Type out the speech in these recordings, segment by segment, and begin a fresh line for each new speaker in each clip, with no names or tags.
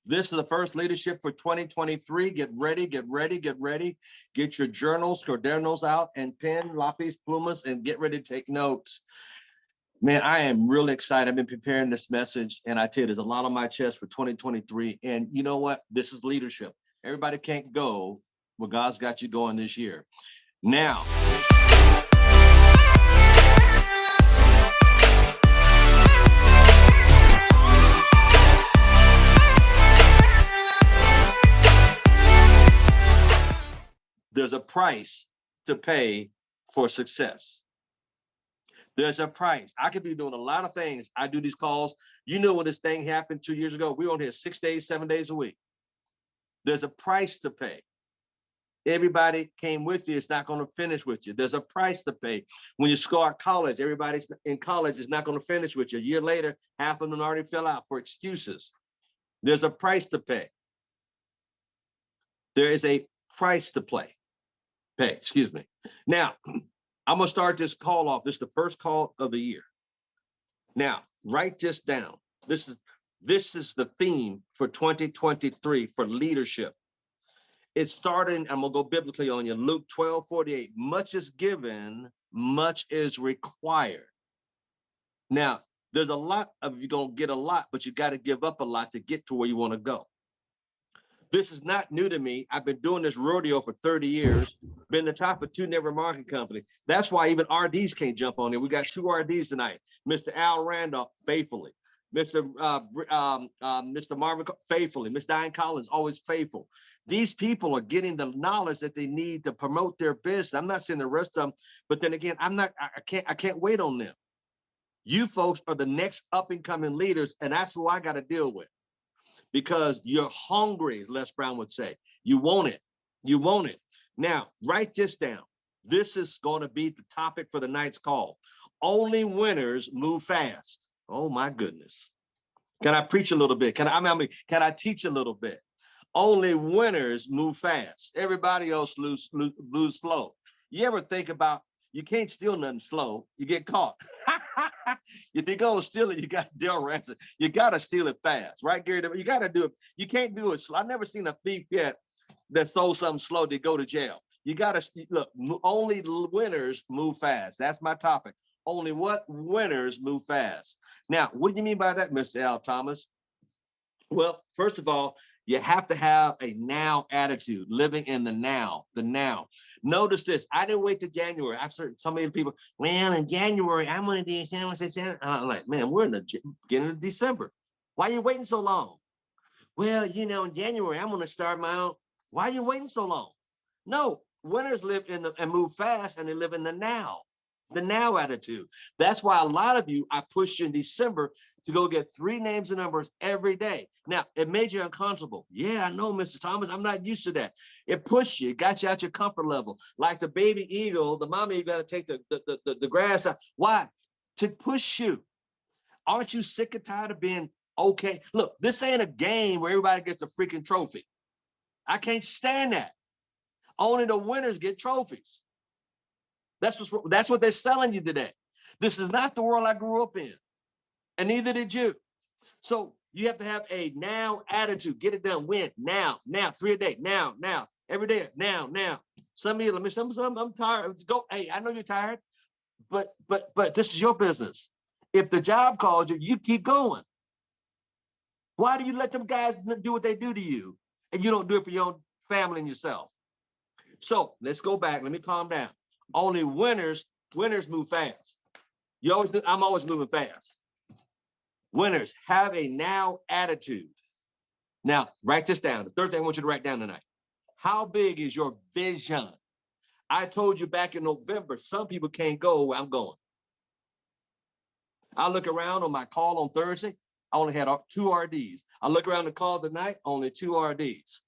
This is the first leadership for 2023. Get ready, get ready, get ready. Get your journals, cuadernos out, and pen, lápiz, plumas, and get ready to take notes. Man, I am really excited. I've been preparing this message, and I tell you, there's a lot on my chest for 2023. And you know what? This is leadership. Everybody can't go where God's got you going this year. Now, there's a price to pay for success. There's a price. I could be doing a lot of things. I do these calls. You know, when this thing happened 2 years ago, we were on here 6 days, 7 days a week. There's a price to pay. Everybody came with you. It's not going to finish with you. There's a price to pay. When you start college, everybody's in college is not going to finish with you. A year later, half of them already fell out for excuses. There's a price to pay. There is a price to pay. Excuse me. Now, I'm going to start this call off. This is the first call of the year. Now, write this down. This is the theme for 2023 for leadership. It's starting, I'm going to go biblically on you, Luke 12:48. Much is given, much is required. Now, there's a lot of, you're going to get a lot, but you got to give up a lot to get to where you want to go. This is not new to me. I've been doing this rodeo for 30 years, been the top of 2 network marketing companies. That's why even RDs can't jump on it. We got 2 RDs tonight. Mr. Al Randolph, faithfully. Mr. Marvin, faithfully. Miss Diane Collins, always faithful. These people are getting the knowledge that they need to promote their business. I'm not saying the rest of them, but then again, I can't wait on them. You folks are the next up and coming leaders, and that's who I got to deal with. Because you're hungry, Les Brown would say. You want it. You want it. Now, write this down. This is going to be the topic for the night's call. Only winners move fast. Oh, my goodness. Can I preach a little bit? Can I teach a little bit? Only winners move fast. Everybody else lose slow. You ever think about, you can't steal nothing slow. You get caught. If you're going to steal it, you got Dale Ransom. You got to steal it fast, right, Gary? You got to do it. You can't do it slow. I've never seen a thief yet that stole something slow to go to jail. You got to look. Only winners move fast. That's my topic. Only what? Winners move fast. Now, what do you mean by that, Mr. Al Thomas? Well, first of all, you have to have a now attitude, living in the now, Notice this. I didn't wait till January. I've heard some of the people, well, in January, I'm going to do something. I'm like, man, we're in the beginning of December. Why are you waiting so long? Well, you know, in January, I'm going to start my own. Why are you waiting so long? No, winners live in and move fast, and they live in the now attitude. That's why a lot of you, I pushed you in December to go get 3 names and numbers every day. Now, it made you uncomfortable. Yeah, I know, Mr. Thomas. I'm not used to that. It pushed you. It got you out your comfort level. Like the baby eagle, the mama eagle got to take the grass out. Why? To push you. Aren't you sick and tired of being okay? Look, this ain't a game where everybody gets a freaking trophy. I can't stand that. Only the winners get trophies. That's what they're selling you today. This is not the world I grew up in, and neither did you. So you have to have a now attitude. Get it done. Win now. 3 a day. Now. Every day. Now. Some of you, I'm tired. Go. Hey, I know you're tired, but this is your business. If the job calls you, you keep going. Why do you let them guys do what they do to you, and you don't do it for your own family and yourself? So let's go back. Let me calm down. Only winners move fast. I'm always moving fast. Winners have a now attitude. Now, write this down. The third thing I want you to write down tonight. How big is your vision? I told you back in November, some people can't go where I'm going. I look around on my call on Thursday. I only had 2 RDs. I look around the call tonight, only 2 RDs.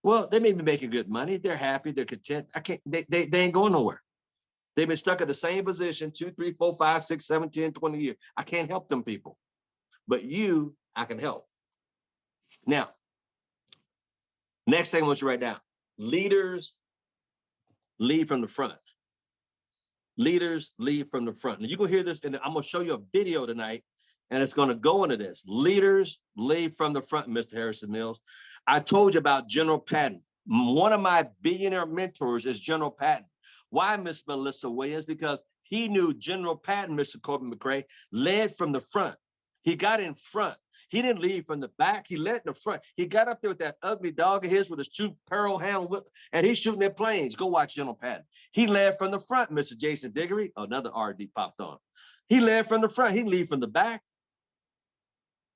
Well, they may be making good money. They're happy. They're content. They ain't going nowhere. They've been stuck in the same position 2, 3, 4, 5, 6, 7, 10, 20 years. I can't help them people. But you, I can help. Now, next thing I want you to write down. Leaders lead from the front. Leaders lead from the front. Now, you're going to hear this, and I'm going to show you a video tonight and it's going to go into this. Leaders lead from the front, Mr. Harrison Mills. I told you about General Patton. One of my billionaire mentors is General Patton. Why, Miss Melissa Williams? Because he knew General Patton, Mr. Corbin McCray, led from the front. He got in front. He didn't lead from the back. He led in the front. He got up there with that ugly dog of his with his 2 pearl handle whip, and he's shooting at planes. Go watch General Patton. He led from the front, Mr. Jason Diggory. Another RD popped on. He led from the front. He didn't lead from the back.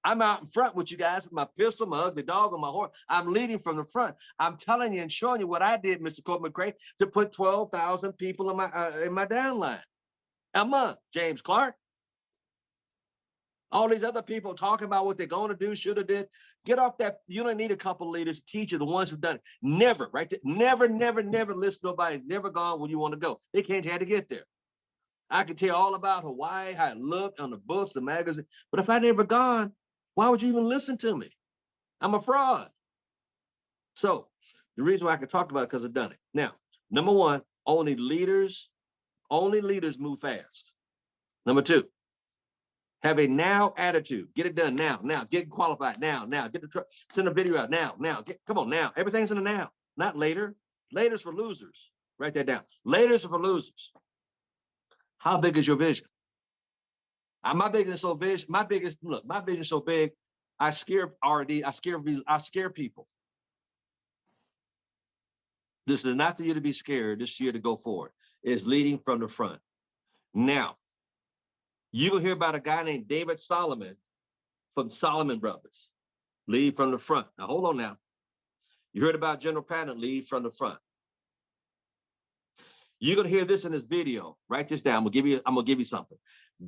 I'm out in front with you guys with my pistol, my ugly dog, and my horse. I'm leading from the front. I'm telling you and showing you what I did, Mr. Corbin McCray, to put 12,000 people in my downline a month. James Clark. All these other people talking about what they're going to do, should have did. Get off that. You don't need a couple leaders, teach you the ones who've done it. Never, right there. Never, never, never listen to nobody. Never gone where you want to go. They can't tell you how to get there. I can tell all about Hawaii, how it looked on the books, the magazine. But if I never gone, why would you even listen to me? I'm a fraud. So the reason why I can talk about it because I've done it. Now, number one, only leaders move fast. Number two, have a now attitude. Get it done now. Get qualified now. Get the truck. Send a video out now. Come on now. Everything's in the now, not later. Later's for losers. Write that down. Later's are for losers. How big is your vision? My vision is so big. My vision is so big. I scare RD. I scare people. This is not the year to be scared. This year to go forward. It's leading from the front. Now, you will hear about a guy named David Solomon from Solomon Brothers. Lead from the front. Now, hold on now. You heard about General Patton, lead from the front. You're going to hear this in this video. Write this down. I'm going to give you something.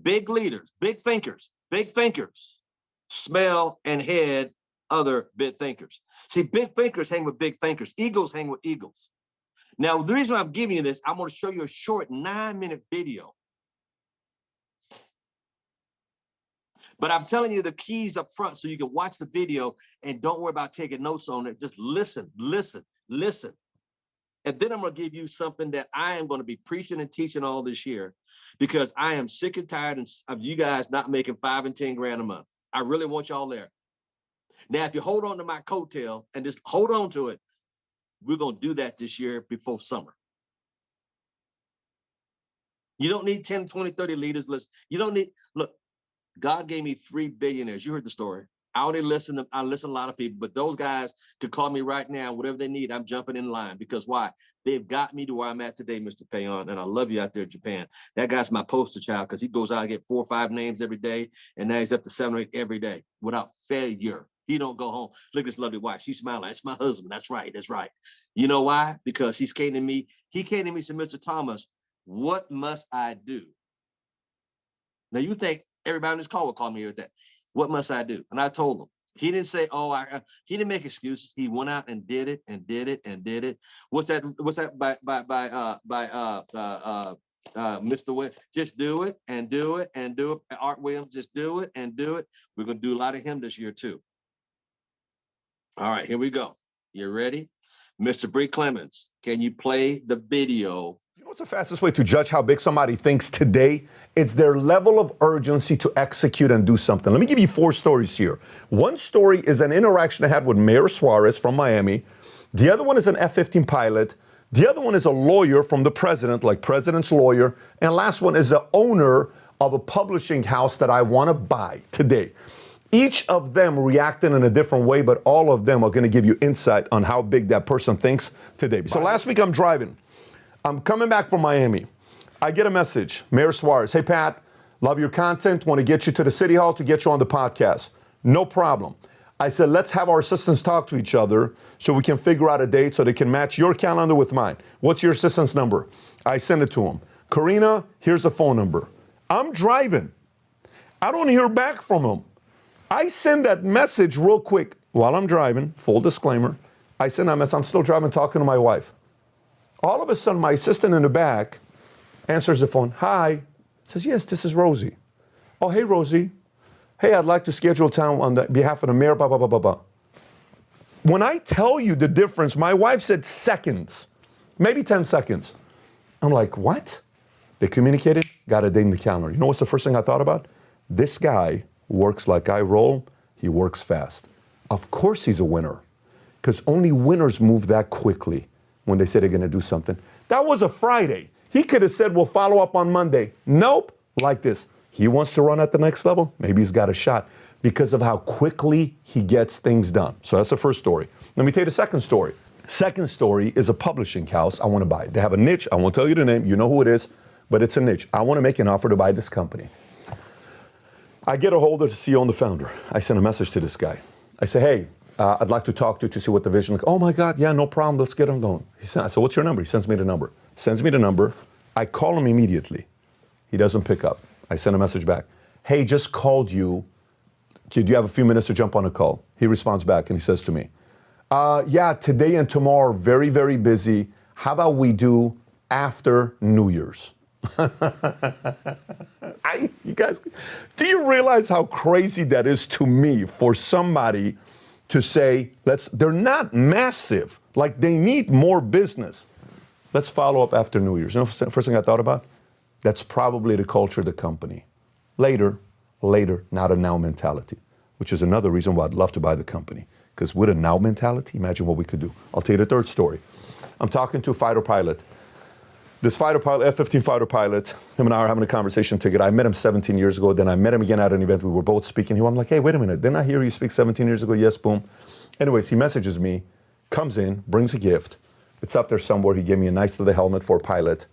Big leaders, big thinkers smell and head other big thinkers. See, big thinkers hang with big thinkers. Eagles hang with eagles. Now, the reason I'm giving you this, I'm going to show you a short 9-minute video. But I'm telling you the keys up front so you can watch the video and don't worry about taking notes on it. Just listen. And then I'm going to give you something that I am going to be preaching and teaching all this year because I am sick and tired of you guys not making 5 and 10 grand a month. I really want y'all there. Now, if you hold on to my coattail and just hold on to it, we're going to do that this year before summer. You don't need 10, 20, 30 leaders. You don't need, look, God gave me 3 billionaires. You heard the story. I listen to a lot of people, but those guys could call me right now, whatever they need. I'm jumping in line because why? They've got me to where I'm at today, Mr. Payon, and I love you out there in Japan. That guy's my poster child because he goes out and get 4 or 5 names every day, and now he's up to 7 or 8 every day without failure. He don't go home. Look at this lovely wife. She's smiling. That's my husband. That's right. That's right. You know why? Because he came to me, said, Mr. Thomas, what must I do? Now you think everybody on this call will call me every day. What must I do? And I told him. He didn't say, he didn't make excuses. He went out and did it and did it and did it. What's that by Mr. Williams? Just do it and do it and do it. Art Williams, just do it and do it. We're going to do a lot of him this year too. All right, here we go. You ready? Mr. Bree Clemens, can you play the video?
You know what's the fastest way to judge how big somebody thinks today? It's their level of urgency to execute and do something. Let me give you 4 stories here. One story is an interaction I had with Mayor Suarez from Miami. The other one is an F-15 pilot. The other one is a lawyer from the president, like president's lawyer. And last one is the owner of a publishing house that I want to buy today. Each of them reacted in a different way, but all of them are going to give you insight on how big that person thinks today. So last week I'm driving. I'm coming back from Miami. I get a message, Mayor Suarez, hey, Pat, love your content, want to get you to the city hall to get you on the podcast. No problem. I said, let's have our assistants talk to each other so we can figure out a date so they can match your calendar with mine. What's your assistant's number? I send it to him. Karina, here's the phone number. I'm driving. I don't hear back from him. I send that message real quick while I'm driving, full disclaimer. I send that message, I'm still driving, talking to my wife. All of a sudden, my assistant in the back answers the phone. Hi. Says, yes, this is Rosie. Oh, hey, Rosie. Hey, I'd like to schedule time on the behalf of the mayor, blah, blah, blah, blah, blah. When I tell you the difference, my wife said seconds, maybe 10 seconds. I'm like, what? They communicated, got a date in the calendar. You know what's the first thing I thought about? This guy works like I roll, he works fast. Of course he's a winner, because only winners move that quickly when they say they're going to do something. That was a Friday. He could have said, we'll follow up on Monday. Nope, like this. He wants to run at the next level. Maybe he's got a shot because of how quickly he gets things done. So that's the first story. Let me tell you the second story. Second story is a publishing house I want to buy. They have a niche. I won't tell you the name. You know who it is, but it's a niche. I want to make an offer to buy this company. I get a hold of the CEO and the founder. I send a message to this guy. I say, hey, I'd like to talk to you to see what the vision is. Oh my God, yeah, no problem. Let's get him going. I said, what's your number? He sends me the number. Sends me the number. I call him immediately. He doesn't pick up. I send a message back. Hey, just called you. Do you have a few minutes to jump on a call? He responds back and he says to me, yeah, today and tomorrow, very, very busy. How about we do after New Year's? You guys, do you realize how crazy that is to me for somebody to say, they're not massive, like they need more business. Let's follow up after New Year's. You know, first thing I thought about? That's probably the culture of the company. Later, not a now mentality, which is another reason why I'd love to buy the company. Because with a now mentality, imagine what we could do. I'll tell you the third story. I'm talking to a fighter pilot. This fighter pilot, F-15 fighter pilot, him and I are having a conversation together. I met him 17 years ago. Then I met him again at an event. We were both speaking. I'm like, hey, wait a minute. Didn't I hear you speak 17 years ago? Yes, boom. Anyways, he messages me, comes in, brings a gift. It's up there somewhere. He gave me a nice little helmet for a pilot.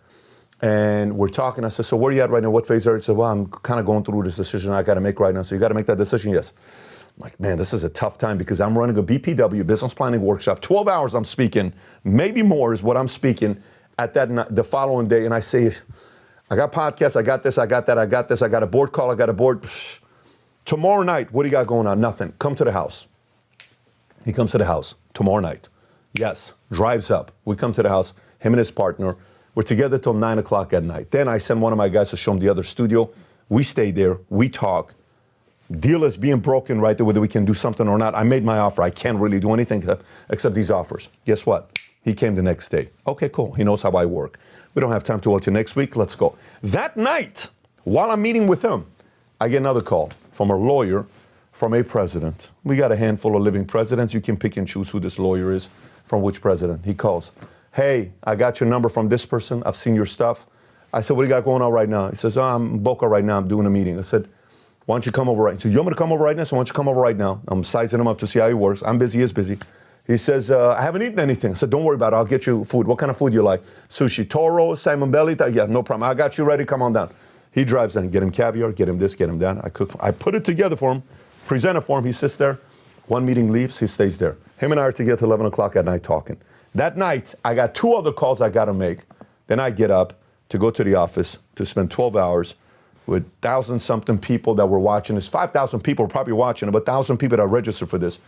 And we're talking. I said, so where are you at right now? What phase are you? He said, well, I'm kind of going through this decision I got to make right now. So you got to make that decision? Yes. I'm like, man, this is a tough time because I'm running a BPW, business planning workshop. 12 hours I'm speaking, maybe more is what I'm speaking at that night, the following day. And I say, I got podcasts, I got this, I got that, I got this, I got a board call, I got a board. Tomorrow night, what do you got going on? Nothing. Come to the house. He comes to the house tomorrow night. Yes, drives up. We come to the house, him and his partner. We're together till 9 o'clock at night. Then I send one of my guys to show him the other studio. We stay there, we talk. Deal is being broken right there, whether we can do something or not. I made my offer. I can't really do anything except these offers. Guess what? He came the next day. Okay, cool. He knows how I work. We don't have time to wait till next week. Let's go. That night, while I'm meeting with him, I get another call from a lawyer, from a president. We got a handful of living presidents. You can pick and choose who this lawyer is, from which president. He calls. Hey, I got your number from this person. I've seen your stuff. I said, what do you got going on right now? He says, I'm in Boca right now. I'm doing a meeting. I said, why don't you come over right now? So you want me to come over right now? So why don't you come over right now? I'm sizing him up to see how he works. I'm busy, he's busy. He says, I haven't eaten anything. I said, don't worry about it. I'll get you food. What kind of food you like? Sushi, toro, salmon belly? Yeah, no problem. I got you ready. Come on down. He drives in. Get him caviar, get him this, get him that. I put it together for him, present it for him. He sits there. One meeting leaves. He stays there. Him and I are together till 11 o'clock at night talking. That night, I got 2 other calls I got to make. Then I get up to go to the office to spend 12 hours with 1,000-something people that were watching this. 5,000 people were probably watching it, but 1,000 people that registered for this.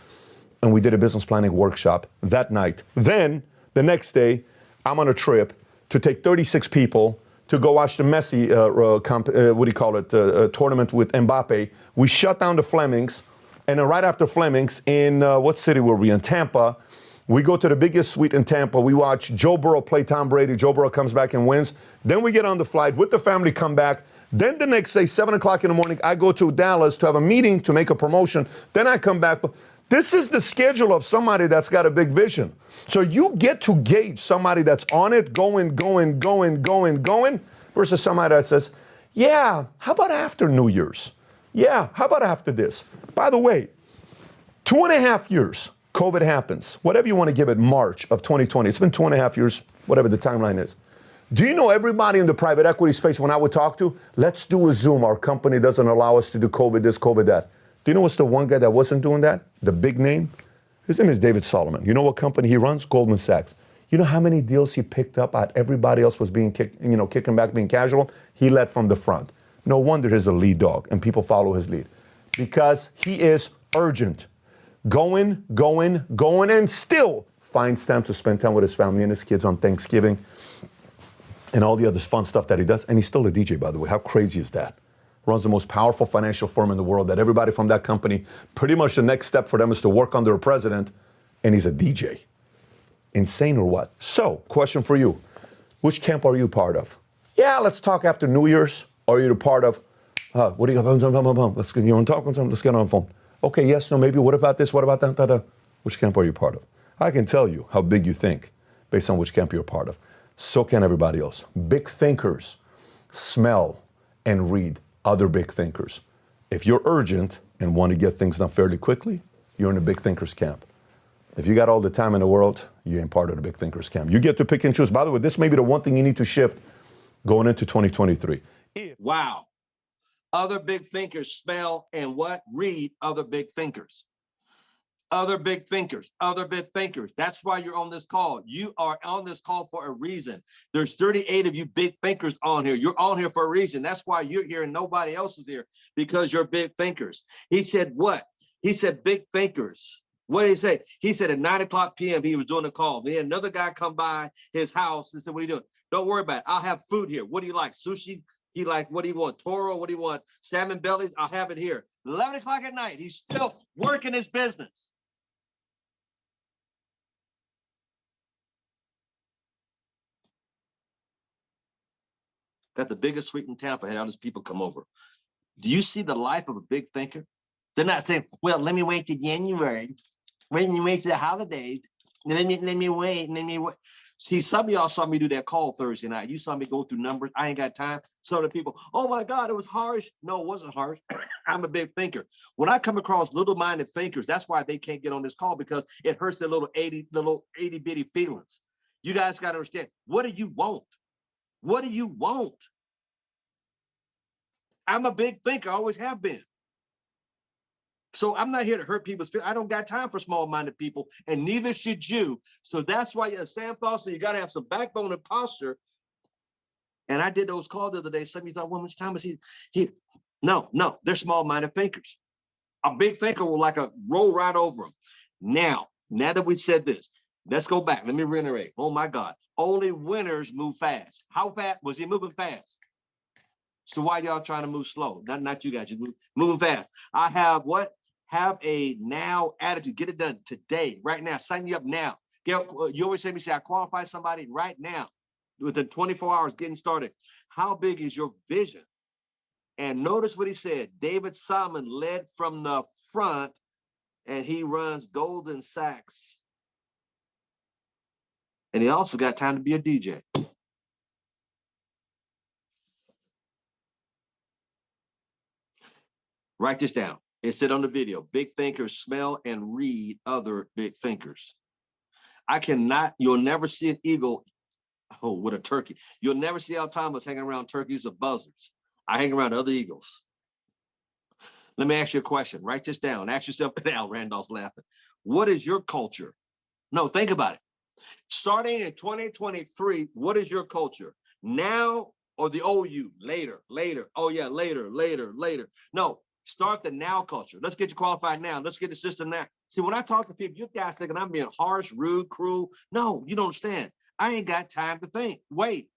And we did a business planning workshop that night. Then, the next day, I'm on a trip to take 36 people to go watch the Messi, tournament with Mbappe. We shut down the Flemings, and then right after Flemings, in what city were we? In Tampa. We go to the biggest suite in Tampa. We watch Joe Burrow play Tom Brady. Joe Burrow comes back and wins. Then we get on the flight with the family, come back. Then the next day, 7 o'clock in the morning, I go to Dallas to have a meeting to make a promotion. Then I come back. This is the schedule of somebody that's got a big vision. So you get to gauge somebody that's on it, going, versus somebody that says, yeah, how about after New Year's? Yeah, how about after this? By the way, 2.5 years, COVID happens. Whatever you want to give it, March of 2020. It's been 2.5 years, whatever the timeline is. Do you know everybody in the private equity space when I would talk to, let's do a Zoom. Our company doesn't allow us to do COVID this, COVID that. Do you know what's the one guy that wasn't doing that? The big name? His name is David Solomon. You know what company he runs? Goldman Sachs. You know how many deals he picked up at everybody else was being kicking back, being casual? He led from the front. No wonder he's a lead dog and people follow his lead. Because he is urgent. Going, and still finds time to spend time with his family and his kids on Thanksgiving and all the other fun stuff that he does. And he's still a DJ, by the way. How crazy is that? Runs the most powerful financial firm in the world that everybody from that company, pretty much the next step for them is to work under a president, and he's a DJ. Insane or what? So, question for you. Which camp are you part of? Yeah, let's talk after New Year's. Or are you part of, What do you got? Let's get you on talk on something. Let's get on the phone. Okay, yes, no, maybe. What about this? What about that? Da. Which camp are you part of? I can tell you how big you think based on which camp you're part of. So can everybody else. Big thinkers smell and read other big thinkers. If you're urgent and want to get things done fairly quickly, you're in the big thinkers camp. If you got all the time in the world, you ain't part of the big thinkers camp. You get to pick and choose. By the way, this may be the one thing you need to shift going into 2023.
Wow. Other big thinkers smell and what? Read other big thinkers. Other big thinkers, other big thinkers. That's why you're on this call. You are on this call for a reason. There's 38 of you big thinkers on here. You're on here for a reason. That's why you're here and nobody else is here, because you're big thinkers. He said what? He said big thinkers. What did he say? He said at 9:00 p.m. he was doing a call. Then another guy come by his house and said, what are you doing? Don't worry about it. I'll have food here. What do you like? Sushi? He like, what do you want? Toro? What do you want? Salmon bellies? I'll have it here. 11 o'clock at night. He's still working his business. Got the biggest suite in Tampa, had all these people come over. Do you see the life of a big thinker? They're not saying, well, let me wait to January. Let me wait to the holidays. Let me wait. See, some of y'all saw me do that call Thursday night. You saw me go through numbers. I ain't got time. Some of the people, oh my God, it was harsh. No, it wasn't harsh. I'm a big thinker. When I come across little-minded thinkers, that's why they can't get on this call, because it hurts their little itty bitty feelings. You guys got to understand, what do you want? What do you want? I'm a big thinker, I always have been. So I'm not here to hurt people's feelings. I don't got time for small-minded people, and neither should you. So that's why you're Sam Foster. You got to have some backbone and posture. And I did those calls the other day. Some of you thought, well, Mr. Thomas, he. No, they're small-minded thinkers. A big thinker will like a roll right over them. Now that we said this, let's go back. Let me reiterate. Oh my God, only winners move fast. How fast was he moving fast? So why y'all trying to move slow? Not you guys. You're moving fast. I have what? Have a now attitude. Get it done today, right now. Sign you up now. You always say, I qualify somebody right now. Within 24 hours getting started. How big is your vision? And notice what he said. David Solomon led from the front, and he runs Golden Sachs. And he also got time to be a DJ. Write this down. It said on the video, big thinkers smell and read other big thinkers. You'll never see an eagle with a turkey. You'll never see Al Thomas hanging around turkeys or buzzards. I hang around other eagles. Let me ask you a question. Write this down. Ask yourself now. Randolph's laughing. What is your culture? No, think about it. Starting in 2023, what is your culture? Now or the old you? Later. Oh yeah, later. No, start the now culture. Let's get you qualified now. Let's get the system now. See, when I talk to people, you guys thinking I'm being harsh, rude, cruel. No, you don't understand. I ain't got time to think. Wait.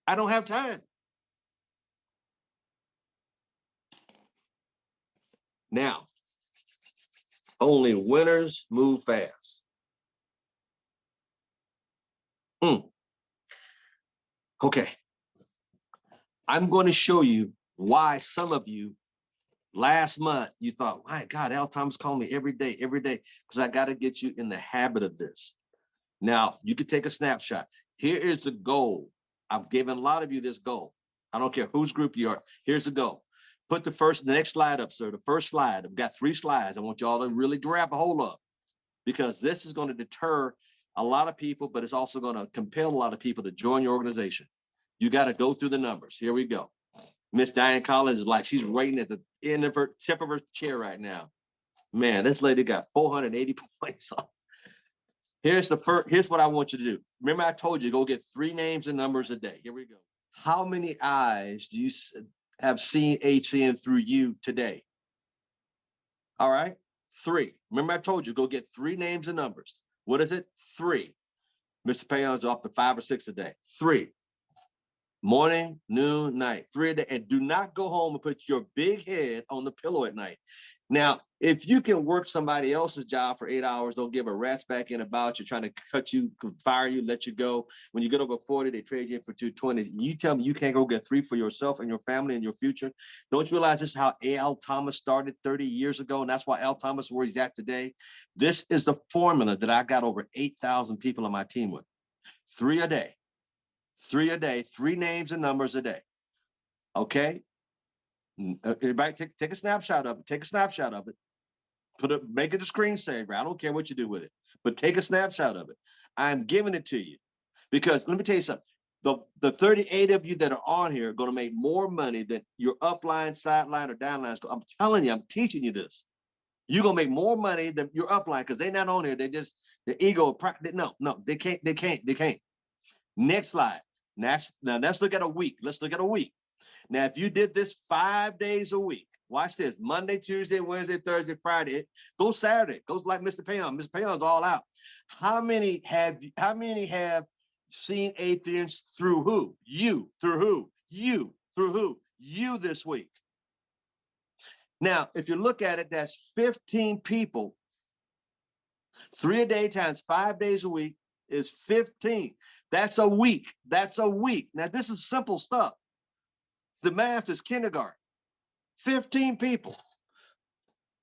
I don't have time. Now, only winners move fast. Okay. I'm going to show you why some of you last month you thought, my God, Al Thomas called me every day, because I got to get you in the habit of this. Now, you could take a snapshot. Here is the goal. I've given a lot of you this goal. I don't care whose group you are. Here's the goal. Put the next slide up, sir. The first slide. I've got 3 slides. I want y'all to really grab a hold of, because this is going to deter a lot of people, but it's also going to compel a lot of people to join your organization. You got to go through the numbers. Here we go. Miss Diane Collins is like, she's waiting at the end of her tip of her chair right now. Man, this lady got 480 points on. Here's what I want you to do. Remember, I told you, go get 3 names and numbers a day. Here we go. How many eyes do you have seen HCN through you today? All right, 3. Remember, I told you, go get 3 names and numbers. What is it? 3. Mr. Payon's off to 5 or 6 a day. 3. Morning, noon, night. 3 a day. And do not go home and put your big head on the pillow at night. Now, if you can work somebody else's job for 8 hours, don't give a rat's back in about you, trying to cut you, fire you, let you go. When you get over 40, they trade you in for 220. You tell me you can't go get 3 for yourself and your family and your future. Don't you realize this is how Al Thomas started 30 years ago? And that's why Al Thomas is where he's at today. This is the formula that I got over 8,000 people on my team with. 3 a day, 3 a day, 3 names and numbers a day. Okay. Everybody take a snapshot of it. Take a snapshot of it. Make it a screensaver. I don't care what you do with it, but take a snapshot of it. I'm giving it to you because let me tell you something. The 38 of you that are on here are going to make more money than your upline, sideline, or downline. I'm telling you, I'm teaching you this. You're going to make more money than your upline because they're not on here. They just, the ego. No, they can't. Next slide. Now let's look at a week. Let's look at a week. Now, if you did this 5 days a week, watch this: Monday, Tuesday, Wednesday, Thursday, Friday. Go Saturday. Goes like Mr. Payon. Mr. Payon's all out. How many have seen atheists through who? You. Through who? You. Through who? You this week. Now, if you look at it, that's 15 people. 3 a day times 5 days a week is 15. That's a week. That's a week. Now, this is simple stuff. The math is kindergarten. 15 people.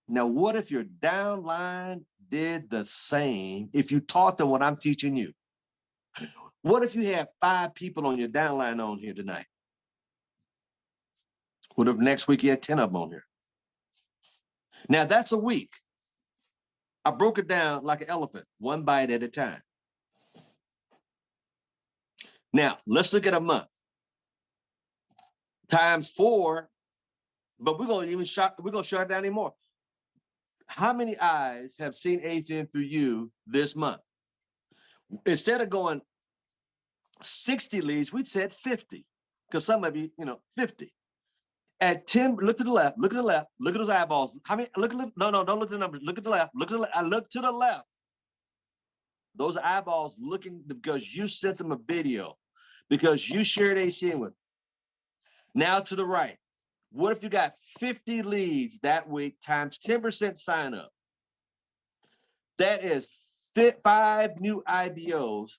Now, what if your downline did the same? If you taught them what I'm teaching you, what if you have 5 people on your downline on here tonight? What if next week you had 10 of them on here? Now, that's a week. I broke it down like an elephant, 1 bite at a time. Now, let's look at a month. Times 4, but we're gonna shut it down anymore. How many eyes have seen atheism through you this month? Instead of going 60 leads, we said 50. Because some of you, 50. At 10, look to the left, look at the left, look at those eyeballs. How many? Don't look at the numbers. Look at the left. Look at the left. I look to the left. Those eyeballs looking because you sent them a video, because you shared ACN with them. Now to the right. What if you got 50 leads that week times 10% sign up? That is 5 new IBOs,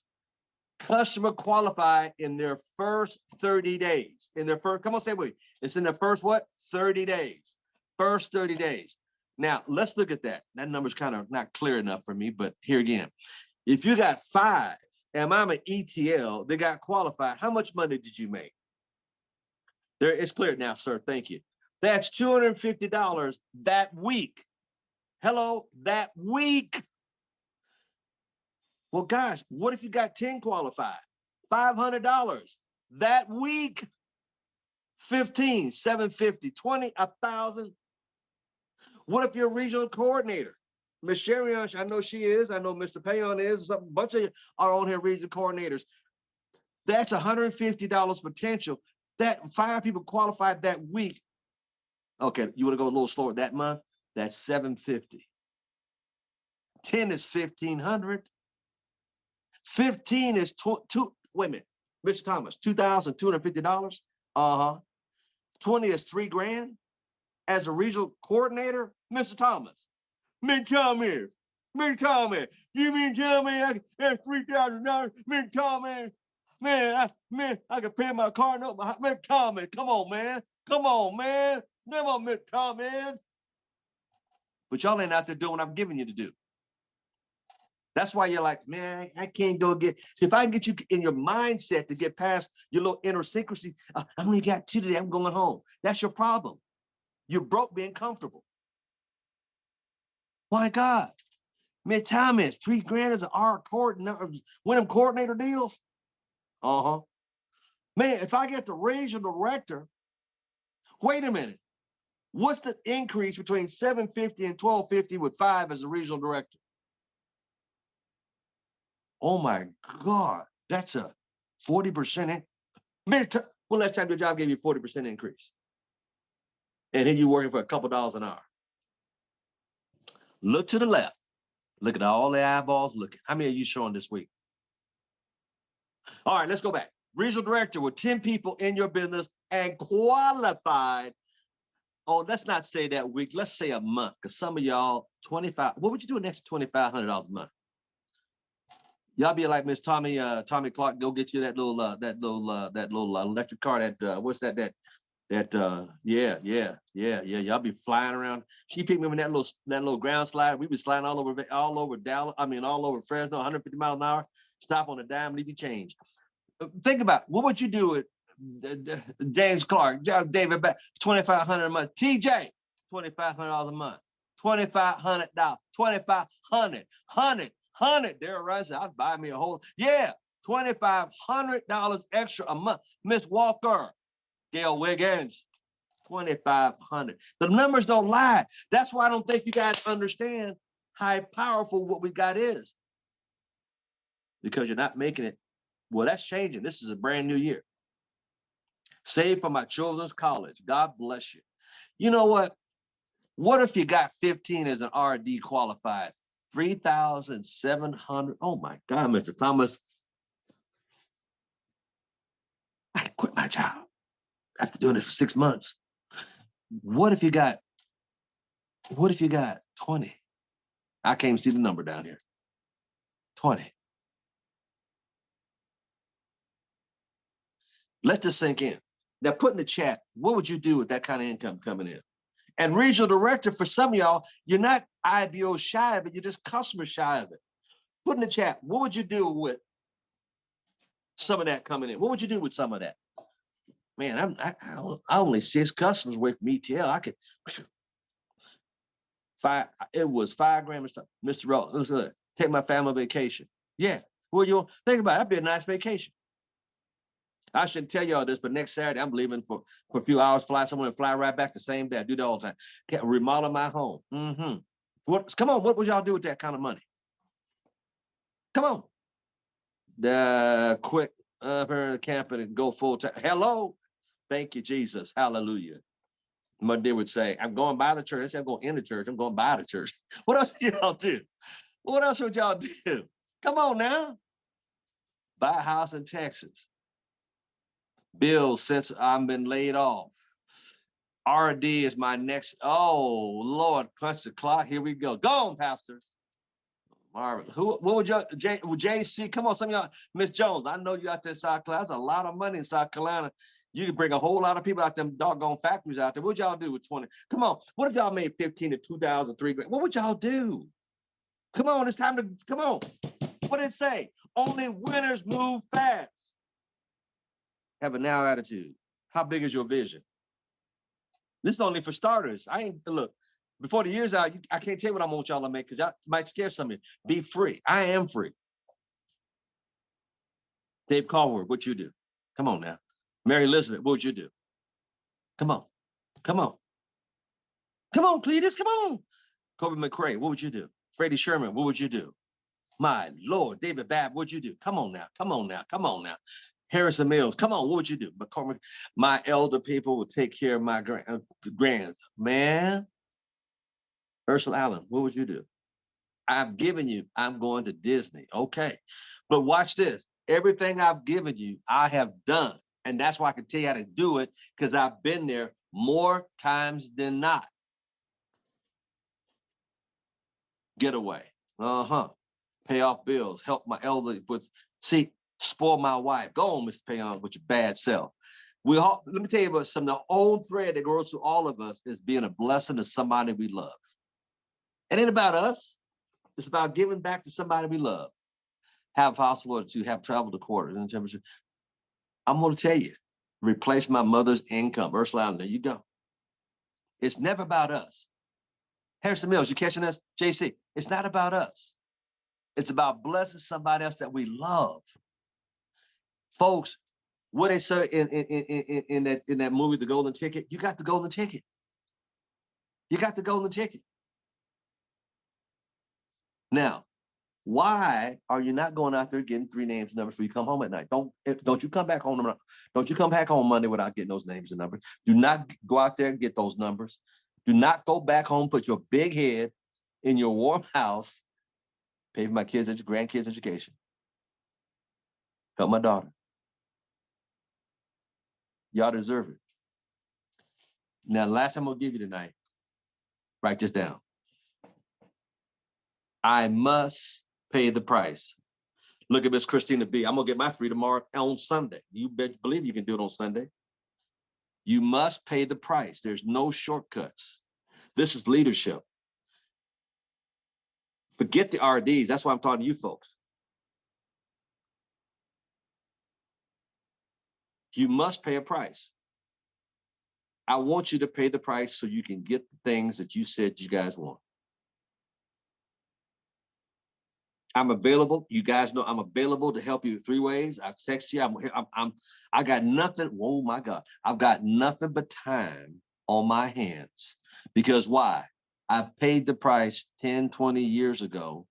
customer qualified in their first 30 days. Come on, say it with me. It's in the first what? 30 days. First 30 days. Now, let's look at that. That number's kind of not clear enough for me, but here again. If you got 5, and I'm an ETL, they got qualified, how much money did you make? There, it's clear now, sir. Thank you. That's $250 that week. Hello, that week. Well, gosh, what if you got 10 qualified? $500 that week. 15, 750, 20, 1,000. What if you're a regional coordinator? Miss Sherry, I know she is. I know Mr. Payon is. A bunch of you are on here regional coordinators. That's $150 potential. That 5 people qualified that week. Okay, you want to go a little slower that month? That's $750. 10 is $1,500. 15 is wait a minute, Mr. Thomas, $2,250. 20 is $3,000 as a regional coordinator, Mr. Thomas. Mr. Thomas, you mean tell me that's $3,000? Mr. Thomas, man, I can pay my car note. Mr. Thomas, come on, man. Never, Mr. Thomas. But y'all ain't out there doing what I'm giving you to do. That's why you're like, man, I can't go get. See, if I can get you in your mindset to get past your little idiosyncrasy, I only got 2 today, I'm going home. That's your problem. You're broke being comfortable. My God. Mid Thomas, $3,000 is our win them coordinator deals. Man, if I get the regional director, wait a minute. What's the increase between 750 and 1250 with 5 as a regional director? Oh my God, that's a 40%. Well, last time your job gave you a 40% increase. And then you're working for a couple dollars an hour. Look to the left. Look at all the eyeballs looking. How many are you showing this week? All right, let's go back. Regional director with 10 people in your business and qualified Oh, let's not say that week. Let's say a month, because some of y'all 25. What would you do an extra $2,500 a month? Y'all be like Miss Tommy Clark, go get you that little electric car. What's that? Yeah. Y'all be flying around. She picked me up in that little ground slide. We be sliding all over Dallas. I mean, all over Fresno, 150 miles an hour. Stop on a dime, leave you change. Think about what would you do with James Clark, David, 2,500 a month. TJ, $2,500 a month. $2,500. 2,500. There, right? I'd buy me a whole, yeah, $2,500 extra a month. Miss Walker, Gail Wiggins, 2,500. The numbers don't lie. That's why I don't think you guys understand how powerful what we got is. Because you're not making it. Well, that's changing. This is a brand new year. Save for my children's college. God bless you. You know what? What if you got 15 as an RD qualified? 3,700. Oh my God, Mr. Thomas. I can quit my job after doing it for 6 months. What if you got 20? I can't even see the number down here. 20. Let this sink in. Now put in the chat, what would you do with that kind of income coming in? And regional director, for some of y'all, you're not IBO shy of it, you're just customer shy of it. Put in the chat, what would you do with some of that coming in? What would you do with some of that? Man, I only 6 customers away from ETL. I could it was $5 grand. Mr. Ross, take my family vacation. Yeah. Well, you think about it, that'd be a nice vacation. I shouldn't tell y'all this, but next Saturday, I'm leaving for a few hours, fly somewhere and fly right back the same day. I do that all the time. Can't remodel my home. Come on, what would y'all do with that kind of money? Come on. Quit camping and go full time. Hello. Thank you, Jesus. Hallelujah. My dear would say, I'm going by the church. I said, I'm going in the church. I'm going by the church. What else would y'all do? What else would y'all do? Come on now. Buy a house in Texas. Bills since I've been laid off. RD is my next. Oh, Lord, punch the clock. Here we go. Go on, Pastor. Marvin. What would y'all, JC? Come on, some of y'all, Miss Jones. I know you out there in South Carolina. That's a lot of money in South Carolina. You can bring a whole lot of people out them doggone factories out there. What would y'all do with 20? Come on. What if y'all made 15 to 2,000, $3,000? What would y'all do? Come on, it's time to come on. What did it say? Only winners move fast. Have a now attitude. How big is your vision? This is only for starters. I ain't look before the year's out. I can't tell you what I want y'all to make because that might scare some of you. Be free. I am free. Dave Callworth, what you do? Come on now. Mary Elizabeth, what would you do? Come on. Come on. Come on, Cletus. Come on. Kobe McCray, what would you do? Freddie Sherman, what would you do? My Lord, David Babb, what'd you do? Come on now. Come on now. Come on now. Harrison Mills, come on, what would you do? McCormick, my elder people would take care of my grands. Man, Ursula Allen, what would you do? I've given you, I'm going to Disney. Okay. But watch this. Everything I've given you, I have done. And that's why I can tell you how to do it because I've been there more times than not. Getaway. Pay off bills. Help my elderly with, spoil my wife. Go on, Mr. Payon, with your bad self. Let me tell you about some of the old thread that goes through all of us is being a blessing to somebody we love. It ain't about us. It's about giving back to somebody we love. Have hospital to have traveled to quarters and temperature. I'm going to tell you, replace my mother's income. Ursula Allen, there you go. It's never about us. Harrison Mills, you catching us? JC, it's not about us. It's about blessing somebody else that we love. Folks, what they say in that movie, The Golden Ticket, you got the golden ticket. You got the golden ticket. Now, why are you not going out there getting 3 names and numbers before you come home at night? Don't you come back home. Don't you come back home Monday without getting those names and numbers. Do not go out there and get those numbers. Do not go back home, put your big head in your warm house, pay for my kids' grandkids' education. Help my daughter. Y'all deserve it. Now, the last time I'm gonna give you tonight, write this down. I must pay the price. Look at Miss Christina B. I'm gonna get my free tomorrow on Sunday. You believe you can do it on Sunday. You must pay the price. There's no shortcuts. This is leadership. Forget the RDs. That's why I'm talking to you folks. You must pay a price. I want you to pay the price so you can get the things that you said you guys want. I'm available. You guys know I'm available to help you 3 ways. I text you. I got nothing. Oh my God. I've got nothing but time on my hands. Because why? I paid the price 10, 20 years ago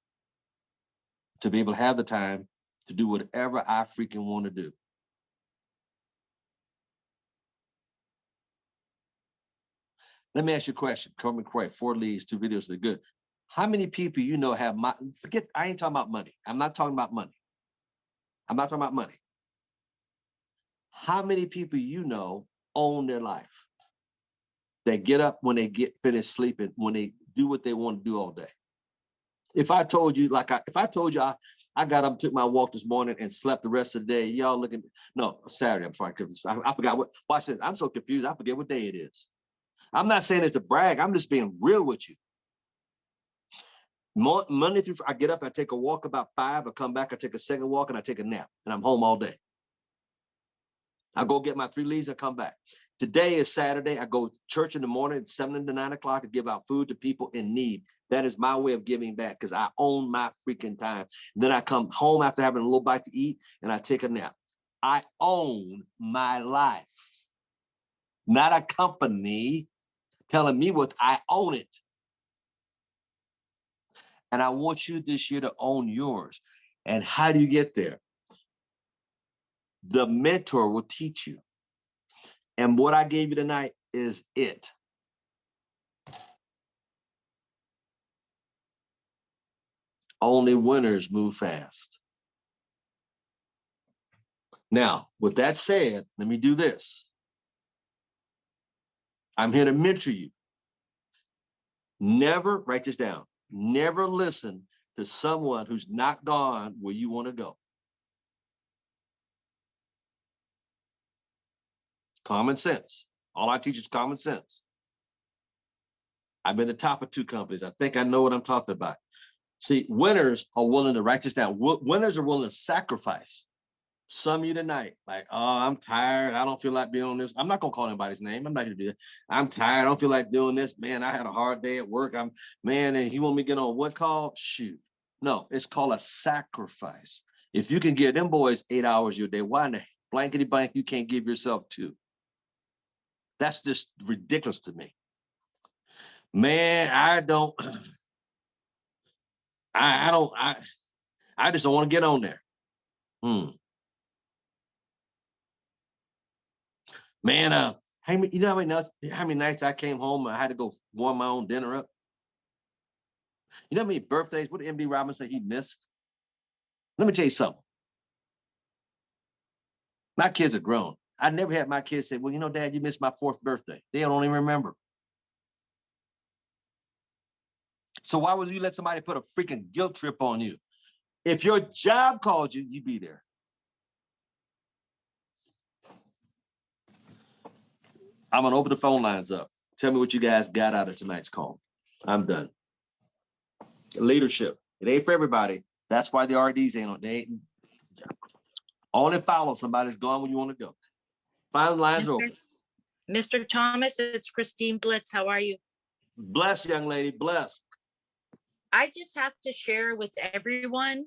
to be able to have the time to do whatever I freaking want to do. Let me ask you a question. Come correct. 4 leads, 2 videos, they're good. How many people you know have forget, I ain't talking about money. I'm not talking about money. I'm not talking about money. How many people you know own their life? They get up when they get finished sleeping, when they do what they want to do all day. If I told you, if I told you I got up, took my walk this morning and slept the rest of the day, y'all looking, no, Saturday, I'm sorry, I forgot what, watch this, I'm so confused, I forget what day it is. I'm not saying it's to brag, I'm just being real with you. Monday through, I get up, I take a walk about 5, I come back, I take a second walk, and I take a nap, and I'm home all day. I go get my 3 leads, I come back. Today is Saturday. I go to church in the morning at 7 to 9 o'clock to give out food to people in need. That is my way of giving back because I own my freaking time. And then I come home after having a little bite to eat and I take a nap. I own my life, not a company telling me what. I own it. And I want you this year to own yours. And how do you get there? The mentor will teach you. And what I gave you tonight is it. Only winners move fast. Now, with that said, let me do this. I'm here to mentor you. Never, write this down, never listen to someone who's not gone where you want to go. Common sense. All I teach is common sense. I've been the top of 2 companies. I think I know what I'm talking about. See, winners are willing to, write this down. Winners are willing to sacrifice. Some of you tonight, like, oh, I'm tired. I don't feel like being on this. I'm not going to call anybody's name. I'm not going to do that. I'm tired. I don't feel like doing this. Man, I had a hard day at work. And he want me to get on what call? Shoot. No, it's called a sacrifice. If you can give them boys 8 hours your day, why in the blankety blank you can't give yourself 2? That's just ridiculous to me. Man, I just don't want to get on there. Man, you know how many nights I came home and I had to go warm my own dinner up? You know how many birthdays, what did MD Robinson he missed? Let me tell you something. My kids are grown. I never had my kids say, well, you know, Dad, you missed my 4th birthday. They don't even remember. So why would you let somebody put a freaking guilt trip on you? If your job called you, you be there. I'm going to open the phone lines up. Tell me what you guys got out of tonight's call. I'm done. Leadership. It ain't for everybody. That's why the RDs ain't on. They ain't. Only follow somebody's going where you want to go. Final lines are open.
Mr. Thomas, it's Christine Blitz. How are you?
Blessed, young lady. Blessed.
I just have to share with everyone.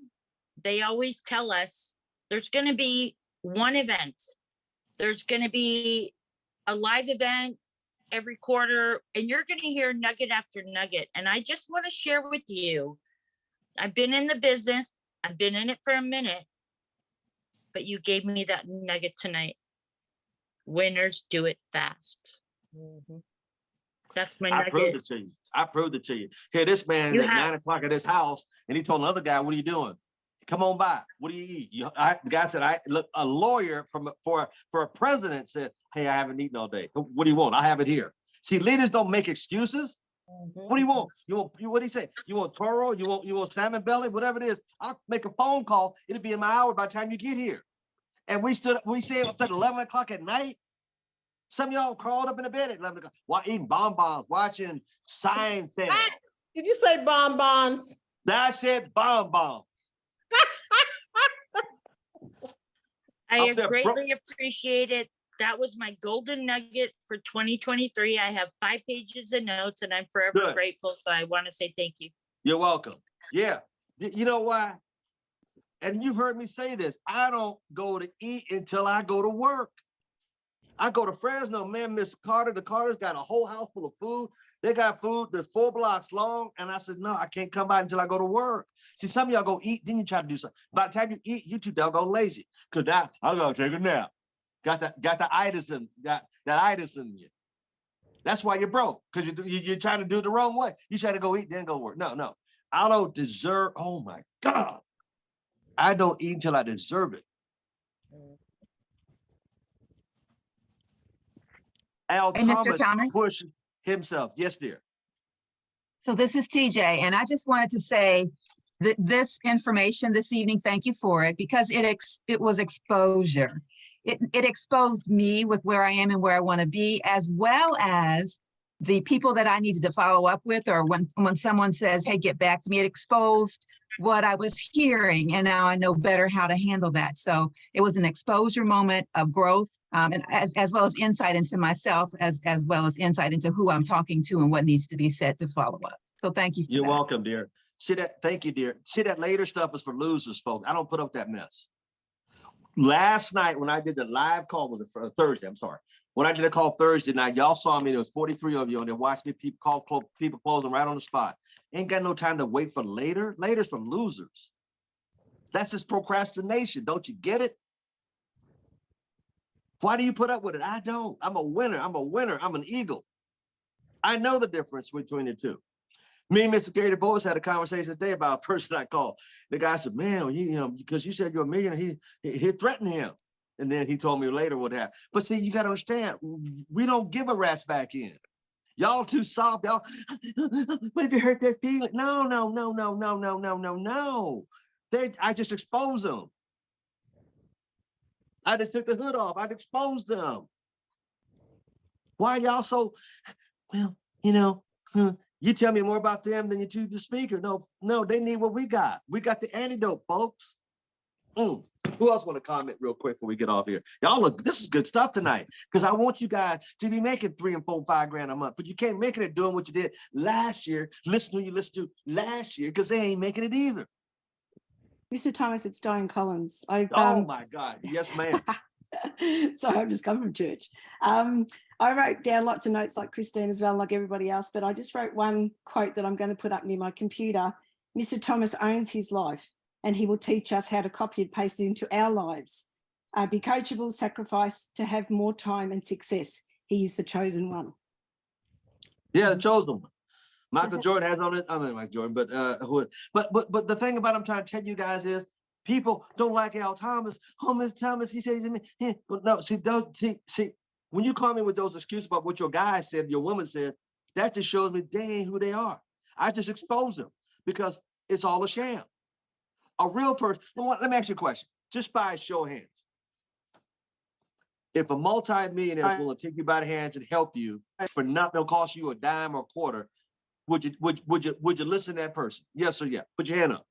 They always tell us there's going to be one event. There's going to be a live event every quarter, and you're going to hear nugget after nugget. And I just want to share with you, I've been in the business. I've been in it for a minute, but you gave me that nugget tonight. Winners do it fast. That's my nugget.
I proved it to you. I proved it to you. Here, this man is at 9 o'clock at his house, and he told another guy, what are you doing? Come on by. What do you eat? The guy said, a lawyer for a president said, hey, I haven't eaten all day. What do you want? I have it here. See, leaders don't make excuses.
Mhm.
What do you want? What do you say? You want toro? You want salmon belly? Whatever it is. I'll make a phone call. It'll be in my hour by the time you get here. And we stayed up at 11 o'clock at night. Some of y'all crawled up in the bed at 11 o'clock while eating bonbons, watching Seinfeld.
Did you say bonbons?
I said bonbons.
I
Up there,
greatly appreciate it. That was my golden nugget for 2023. I have 5 pages of notes and I'm forever
Good.
grateful. So I want to say thank you.
You're welcome. Yeah. You know why? And you've heard me say this. I don't go to eat until I go to work. I go to Fresno, man, Miss Carter. The Carter's got a whole house full of food. They got food that's 4 blocks long. And I said, no, I can't come by until I go to work. See, some of y'all go eat, then you try to do something. By the time you eat, you too doggone lazy. Because now I gotta take a nap. Got the itis in you. That's why you're broke, because you're trying to do it the wrong way. You try to go eat, then go work. No. I don't deserve, oh my God. I don't eat until I deserve it. Al
Hey, Mr.
Thomas
Thomas.
pushed himself. Yes, dear.
So this is TJ, and I just wanted to say that this information this evening, thank you for it, because it was exposure. It exposed me with where I am and where I want to be, as well as the people that I needed to follow up with, or when someone says, hey, get back to me, it exposed what I was hearing, and now I know better how to handle that. So it was an exposure moment of growth, and as well as insight into myself, as well as insight into who I'm talking to and what needs to be said to follow up. So thank you for
You're
that.
welcome, dear. See that? Thank you, dear. See, that later stuff is for losers, folks. I don't put up that mess. Last night when I did the live call, was it for Thursday? I'm sorry. When I did a call Thursday night, y'all saw me. There was 43 of you, and they watched me people closing right on the spot. Ain't got no time to wait for later. Later's for losers. That's just procrastination. Don't you get it? Why do you put up with it? I don't. I'm a winner. I'm an eagle. I know the difference between the two. Me and Mr. Gary Boyce had a conversation today about a person I called. The guy said, man, because you said you're a millionaire, he threatened him. And then he told me later what happened. But see, you got to understand, we don't give a rat's back in. Y'all too soft, y'all. What if you hurt their feelings? No. I just exposed them. I just took the hood off. I exposed them. Why y'all so, well, you tell me more about them than you do the speaker. No, they need what we got. We got the antidote, folks. Who else want to comment real quick before we get off here? Y'all look, this is good stuff tonight, because I want you guys to be making $3 and $4, $5 grand a month, but you can't make it doing what you did last year. Listen to who you listened to last year, because they ain't making it either.
Mr. Thomas, it's Diane Collins.
Oh my God. Yes, ma'am.
Sorry, I've just come from church. I wrote down lots of notes like Christine as well, like everybody else, but I just wrote one quote that I'm going to put up near my computer. Mr. Thomas owns his life, and he will teach us how to copy and paste it into our lives. Be coachable, sacrifice to have more time and success. He is the chosen one.
Yeah, the chosen one. Michael Jordan has on it. I mean, Michael Jordan, but the thing about I'm trying to tell you guys is, people don't like Al Thomas. Oh, Mr. Thomas, he says to me, no, see, when you call me with those excuses about what your guy said, your woman said, that just shows me they ain't who they are. I just expose them because it's all a sham. A real person. Let me ask you a question, just by a show of hands. If a multi-millionaire is willing to take you by the hands and help you for nothing, it'll cost you a dime or a quarter, would you listen to that person? Yes or yeah? Put your hand up.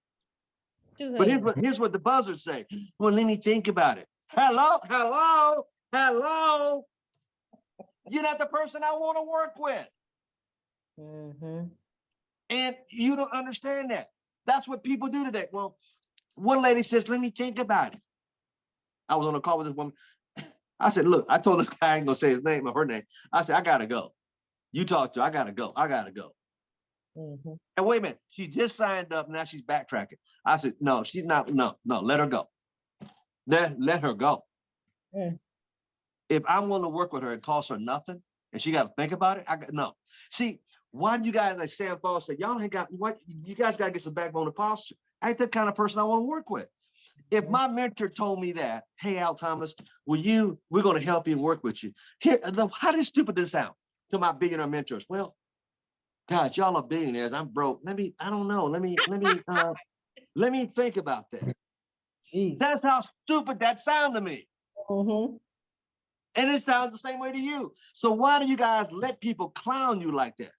But here's what the buzzards say. Well, let me think about it. Hello. You're not the person I want to work with. And you don't understand that. That's what people do today. Well, one lady says, let me think about it. I was on a call with this woman. I said, look, I told this guy, I ain't gonna say his name or her name. I said, I gotta go. You talk to her, I gotta go. And wait a minute, she just signed up, now she's backtracking. I said, no, she's not, no, let her go. Let her go. If I'm willing to work with her, it costs her nothing, and she got to think about it. No. See, why do you guys, like Sam Paul said, y'all ain't got what? You guys got to get some backbone and posture. I ain't the kind of person I want to work with. If my mentor told me that, hey, Al Thomas, we're going to help you and work with you. How does stupid this sound? to my billionaire mentors. Well, guys, y'all are billionaires. I'm broke. I don't know. Let me think about that.
Jeez.
That's how stupid that sounded to me.
Mm-hmm.
And it sounds the same way to you. So why do you guys let people clown you like that?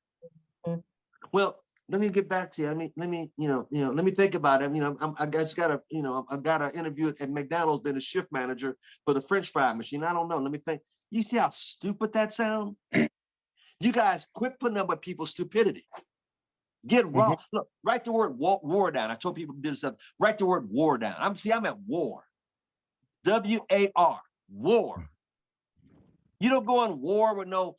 Mhm.
Well, let me get back to you. Let me think about it. I just got an interview at McDonald's, been a shift manager for the French fry machine. I don't know. Let me think. You see how stupid that sounds? You guys quit putting up with people's stupidity. Get raw. Look, write the word war down. I told people to do something. Write the word war down. I'm at war. WAR. War. You don't go on war with no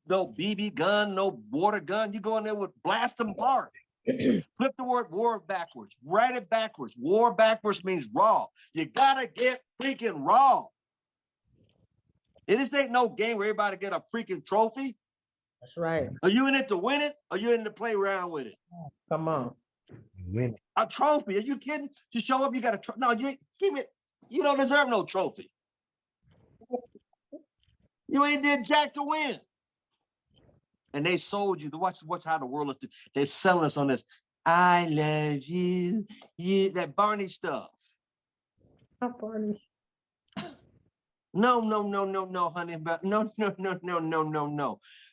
BB gun, no water gun. You go in there with blast them apart. Flip the word war backwards. Write it backwards. War backwards means raw. You gotta get freaking raw. And this ain't no game where everybody get a freaking trophy.
That's right.
Are you in it to win it? Or are you in it to play around with it?
Come on.
A trophy? Are you kidding? To show up, you got a trophy. No, you give it. You don't deserve no trophy. You ain't did jack to win. And they sold you. Watch how the world is. They're selling us on this. I love you. That Barney stuff.
How Barney?
No, honey. But no.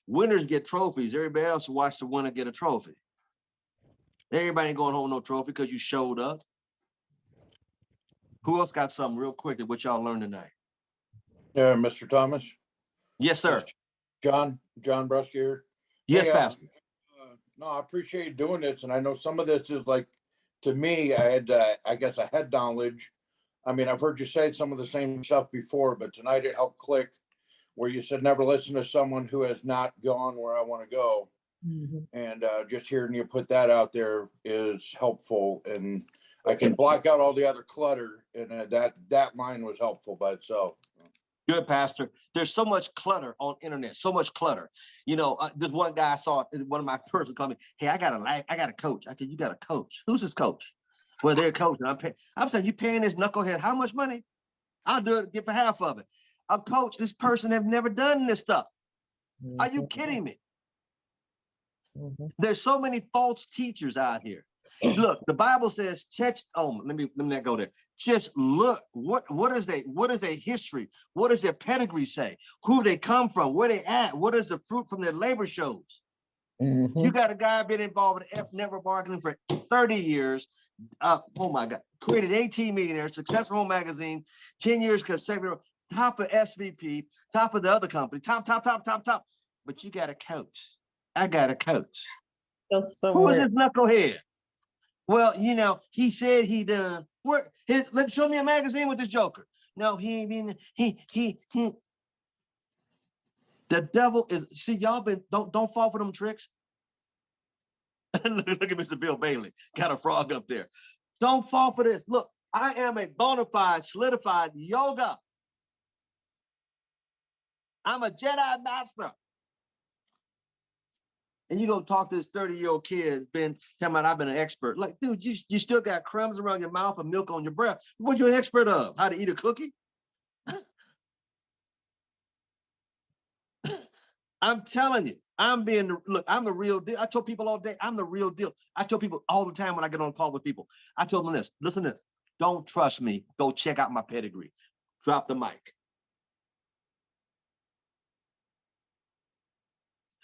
Winners get trophies. Everybody else watch the winner get a trophy. Everybody ain't going home with no trophy because you showed up. Who else got something real quick that what y'all learned tonight?
Yeah, Mr. Thomas.
Yes, sir.
John Brusky here.
Yes,
Hey,
Pastor.
No, I appreciate you doing this, and I know some of this is like, to me, I had, I guess, a head knowledge. I mean, I've heard you say some of the same stuff before, but tonight it helped click. Where you said never listen to someone who has not gone where I want to go, and just hearing you put that out there is helpful, and I can block out all the other clutter, and that line was helpful by itself.
Good, Pastor. There's so much clutter on internet, so much clutter. This one guy I saw, one of my persons called me, hey, I got a coach. I said, you got a coach? Who's this coach? Well, they're a coach. And I'm saying, you paying this knucklehead how much money? I'll do it, get for half of it. A coach, this person have never done this stuff. Are you kidding me? There's so many false teachers out here. Look, the Bible says, let me not go there. Just look, what is their history? What does their pedigree say? Who they come from, where they at, what is the fruit from their labor shows? You got a guy been involved in network marketing for 30 years. Oh my God, created 18 millionaires, Successful Home Magazine, 10 years consecutive, top of SVP, top of the other company, top. But you got a coach. I got a coach. Who is this knucklehead? Well, he said he done. Let's show me a magazine with this joker. No, he ain't been. He. The devil is. See, y'all don't fall for them tricks. Look at Mr. Bill Bailey, got a frog up there. Don't fall for this. Look, I am a bona fide, solidified yoga. I'm a Jedi master. And you go talk to this 30-year-old kid, been telling me I've been an expert. Like, dude, you still got crumbs around your mouth and milk on your breath. What you an expert of? How to eat a cookie? I'm telling you, I'm the real deal. I told people all day, I'm the real deal. I tell people all the time when I get on a call with people, I tell them this, listen to this. Don't trust me. Go check out my pedigree. Drop the mic.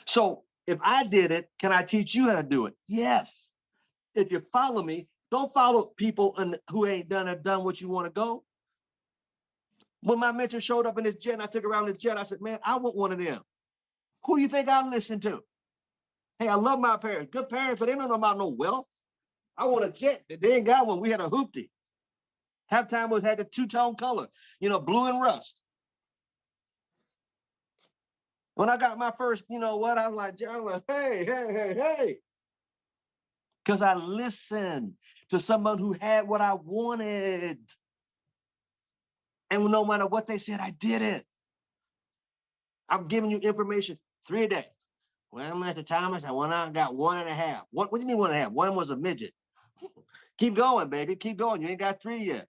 So if I did it, can I teach you how to do it? Yes. If you follow me, don't follow people who ain't done what you want to go. When my mentor showed up in this jet, and I took around this jet, I said, man, I want one of them. Who you think I listen to? Hey, I love my parents. Good parents, but they don't know about no wealth. I want a jet. They ain't got one. We had a hoopty. Halftime had the two-tone color, blue and rust. When I got my first, I'm like, hey. Because I listened to someone who had what I wanted. And no matter what they said, I did it. I'm giving you information 3 a day. Well, Mr. Thomas, I went out and got 1.5. What do you mean 1.5? One was a midget. Keep going, baby. Keep going. You ain't got 3 yet.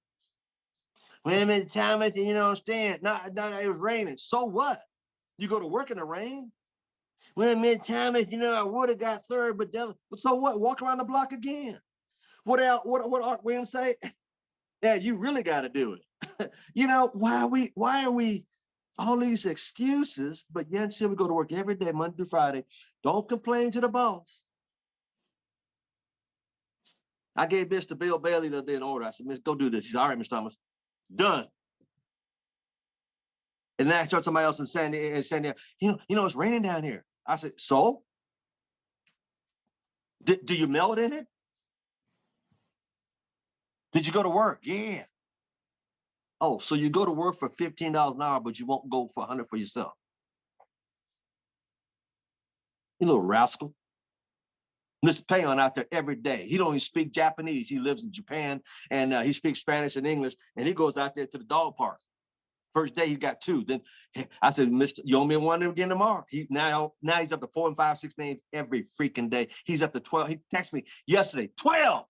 Well, Mr. Thomas, you don't understand. No, it was raining. So what? You go to work in the rain? Well, Miss Thomas, I would have got third, but so what? Walk around the block again. What else? What Art Williams say? Yeah, you really got to do it. Why are we all these excuses, but yet still we go to work every day, Monday through Friday. Don't complain to the boss. I gave Mr. Bill Bailey the other day an order. I said, Miss, go do this. He said, all right, Mr. Thomas, done. And then I showed somebody else in San Diego, it's raining down here. I said, so? Do you melt in it? Did you go to work? Yeah. Oh, so you go to work for $15 an hour, but you won't go for 100 for yourself. You little rascal. Mr. Payon out there every day. He don't even speak Japanese. He lives in Japan and he speaks Spanish and English. And he goes out there to the dog park. First day he got 2. Then I said, Mr. You owe me one again tomorrow. Now he's up to 4 and 5, 6 names every freaking day. He's up to 12. He texted me yesterday, 12.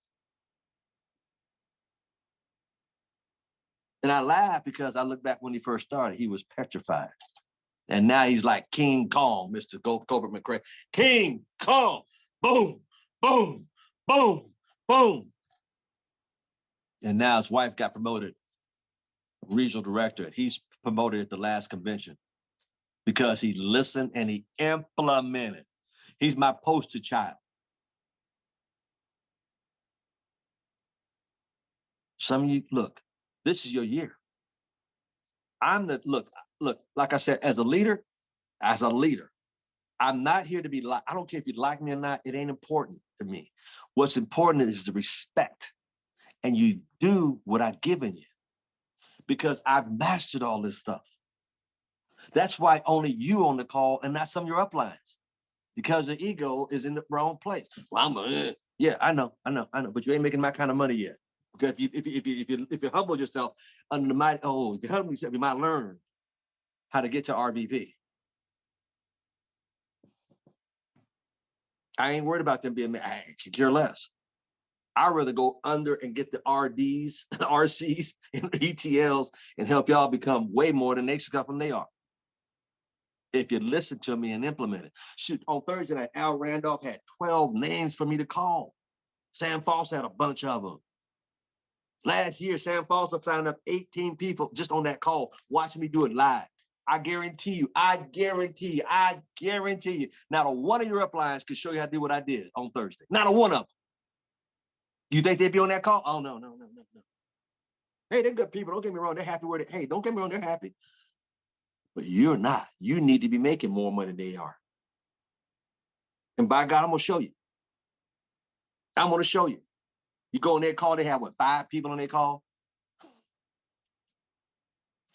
And I laughed because I look back when he first started, he was petrified. And now he's like King Kong, Mr. Colbert McRae. King Kong, boom, boom, boom, boom. And now his wife got promoted, regional director. He's promoted at the last convention because he listened and he implemented. He's my poster child. Some of you, look, this is your year. Look, like I said, as a leader, I'm not here to be like, I don't care if you like me or not, it ain't important to me. What's important is the respect. And you do what I've given you because I've mastered all this stuff. That's why only you on the call and not some of your uplines because the ego is in the wrong place. Well, yeah, I know, but you ain't making my kind of money yet. Because if you humble yourself under the might, if you humble yourself, you might learn how to get to RVP. I ain't worried about them being, I could care less. I'd rather go under and get the RDs, RCs, and ETLs and help y'all become way more than they stuff than they are. If you listen to me and implement it. Shoot, on Thursday night, Al Randolph had 12 names for me to call. Sam Foster had a bunch of them. Last year, Sam Foster signed up 18 people just on that call, watching me do it live. I guarantee you, not a one of your uplines could show you how to do what I did on Thursday. Not a one of them. You think they'd be on that call? Oh, no. Hey, they're good people. Don't get me wrong. They're happy with it. Hey, don't get me wrong. They're happy. But you're not. You need to be making more money than they are. And by God, I'm going to show you. I'm going to show you. You go on their call, they have, 5 people on their call?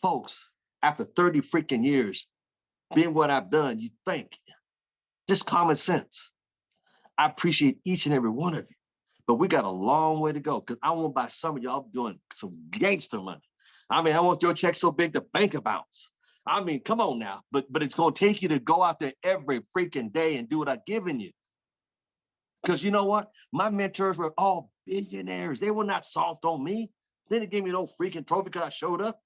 Folks, after 30 freaking years, being what I've done, you think, just common sense. I appreciate each and every one of you. But we got a long way to go because I want by some of y'all doing some gangster money. I mean, I want your check so big the bank bounce. I mean, come on now. But it's going to take you to go out there every freaking day and do what I've given you. Because you know what? My mentors were all billionaires. They were not soft on me. They didn't give me no freaking trophy because I showed up.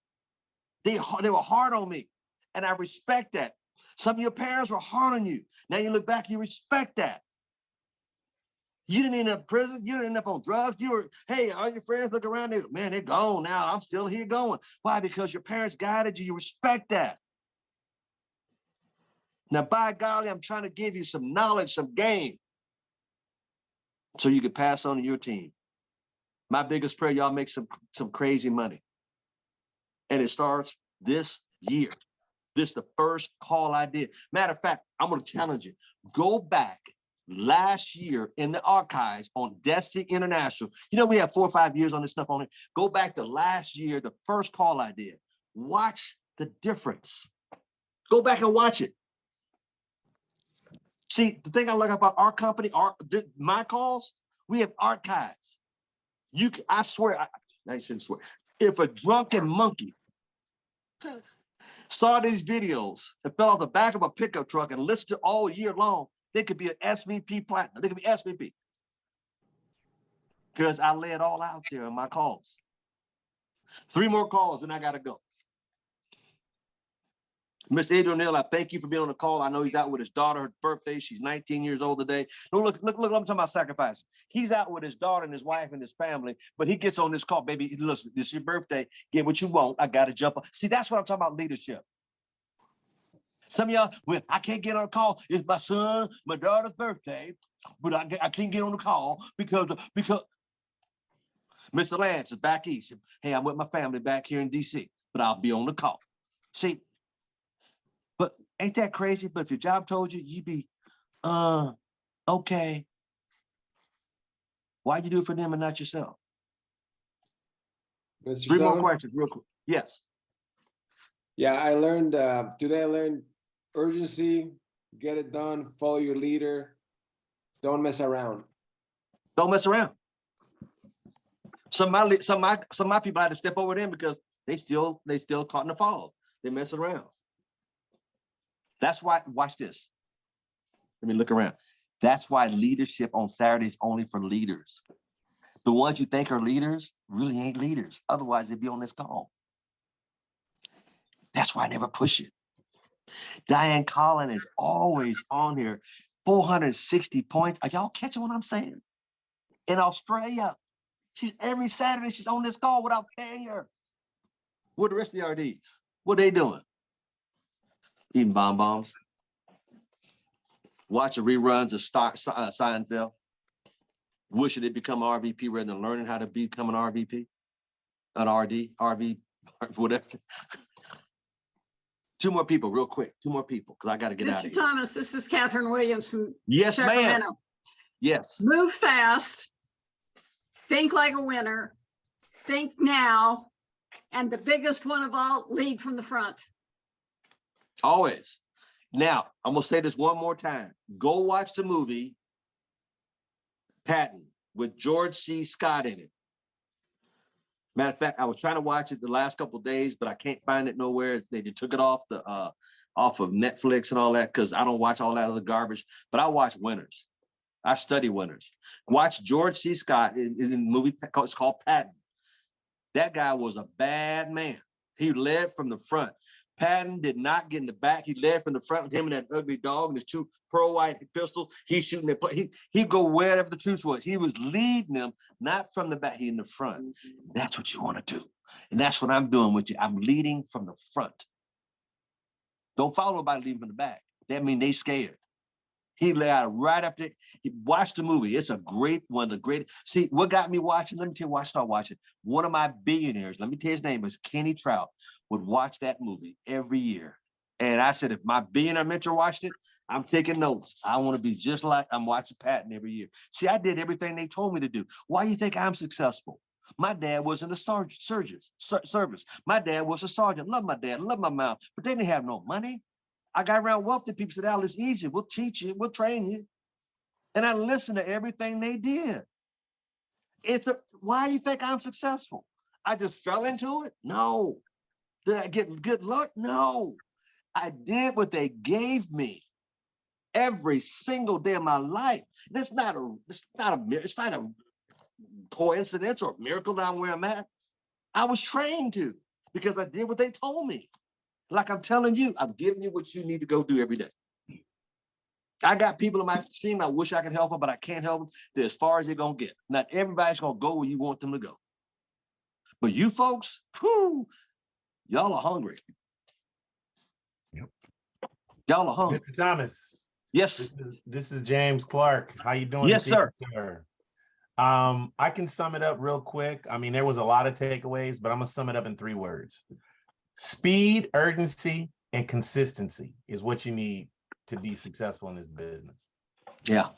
They were hard on me. And I respect that. Some of your parents were hard on you. Now you look back, you respect that. You didn't end up in prison. You didn't end up on drugs. You were, hey, all your friends look around, man, they're gone now. I'm still here going. Why? Because your parents guided you. You respect that. Now, by golly, I'm trying to give you some knowledge, some game, so you can pass on to your team. My biggest prayer, y'all make some crazy money. And it starts this year. This is the first call I did. Matter of fact, I'm going to challenge you. Go back last year in the archives on Destiny International. You know, we have 4 or 5 years on this stuff on it. Go back to last year, the first call I did. Watch the difference. Go back and watch it. See, the thing I like about our company, my calls, we have archives. I swear, I shouldn't swear. If a drunken monkey saw these videos and fell off the back of a pickup truck and listened to all year long, they could be an SVP platinum. They could be SVP. Because I lay it all out there in my calls. 3 more calls and I got to go. Mr. Adrian Neal, I thank you for being on the call. I know he's out with his daughter, her birthday. She's 19 years old today. No, look, I'm talking about sacrifice. He's out with his daughter and his wife and his family, but he gets on this call, baby, listen, this is your birthday. Get what you want. I got to jump up. See, that's what I'm talking about, leadership. Some of y'all, well, I can't get on a call. It's my son, my daughter's birthday, but I can't get on the call because Mr. Lance is back east. Hey, I'm with my family back here in DC, but I'll be on the call. See, but ain't that crazy? But if your job told you, you'd be, okay. Why'd you do it for them and not yourself?
Mr.
Three more
Stone?
questions, real quick. Yes.
Yeah, I learned, today I learned urgency, get it done, follow your leader, don't mess around.
Don't mess around. Some of my people had to step over them because they still caught in the fog. They mess around. That's why, watch this. Let me look around. That's why leadership on Saturday is only for leaders. The ones you think are leaders really ain't leaders. Otherwise, they'd be on this call. That's why I never push it. Diane Collin is always on here, 460 points. Are y'all catching what I'm saying? In Australia, she's every Saturday, she's on this call without paying her. What the rest of the RDs? What they doing? Eating bonbons. Watching reruns of Seinfeld. Wishing they become an RVP rather than learning how to become an RVP, an RD, RV, whatever. Two more people, real quick. Two more people, because I got to get out of
Mr.
here.
Thomas, this is Catherine Williams from
Yes, ma'am.
Sacramento.
Yes.
Move fast, think like a winner, think now, and the biggest one of all, lead from the front.
Always. Now, I'm going to say this one more time. Go watch the movie Patton with George C. Scott in it. Matter of fact, I was trying to watch it the last couple of days, but I can't find it nowhere. They took it off of Netflix and all that because I don't watch all that other garbage. But I watch winners. I study winners. Watch George C. Scott in the movie. It's called Patton. That guy was a bad man. He led from the front. Patton did not get in the back. He led from the front with him and that ugly dog and his two pearl white pistols. He's shooting their play. He'd go wherever the truth was. He was leading them, not from the back. He in the front. That's what you want to do. And that's what I'm doing with you. I'm leading from the front. Don't follow nobody leading from the back. That means they scared. He lay out right up there. He watched the movie. It's a great one of the great. See, what got me watching? Let me tell you why I started watching. One of my billionaires, let me tell you his name, is Kenny Trout, would watch that movie every year. And I said, if my billionaire mentor watched it, I'm taking notes. I want to be just like I'm watching Patton every year. See, I did everything they told me to do. Why do you think I'm successful? My dad was in the service. My dad was a sergeant. Love my dad, love my mom, but they didn't have no money. I got around wealthy people, said, Al, it's easy. We'll teach you, we'll train you. And I listened to everything they did. Why do you think I'm successful? I just fell into it? No. Did I get good luck? No. I did what they gave me every single day of my life. It's not a coincidence or a miracle that I'm where I'm at. I was trained to because I did what they told me. Like I'm telling you, I'm giving you what you need to go do every day. I got people in my team, I wish I could help them, but I can't help them. They're as far as they're going to get. Not everybody's going to go where you want them to go. But you folks, whoo, y'all are hungry.
Yep.
Y'all are hungry.
Mr. Thomas.
Yes.
This is James Clark. How you doing?
Yes, sir.
I can sum it up real quick. I mean, there was a lot of takeaways, but I'm going to sum it up in 3 words. Speed, urgency, and consistency is what you need to be successful in this business.
Yeah.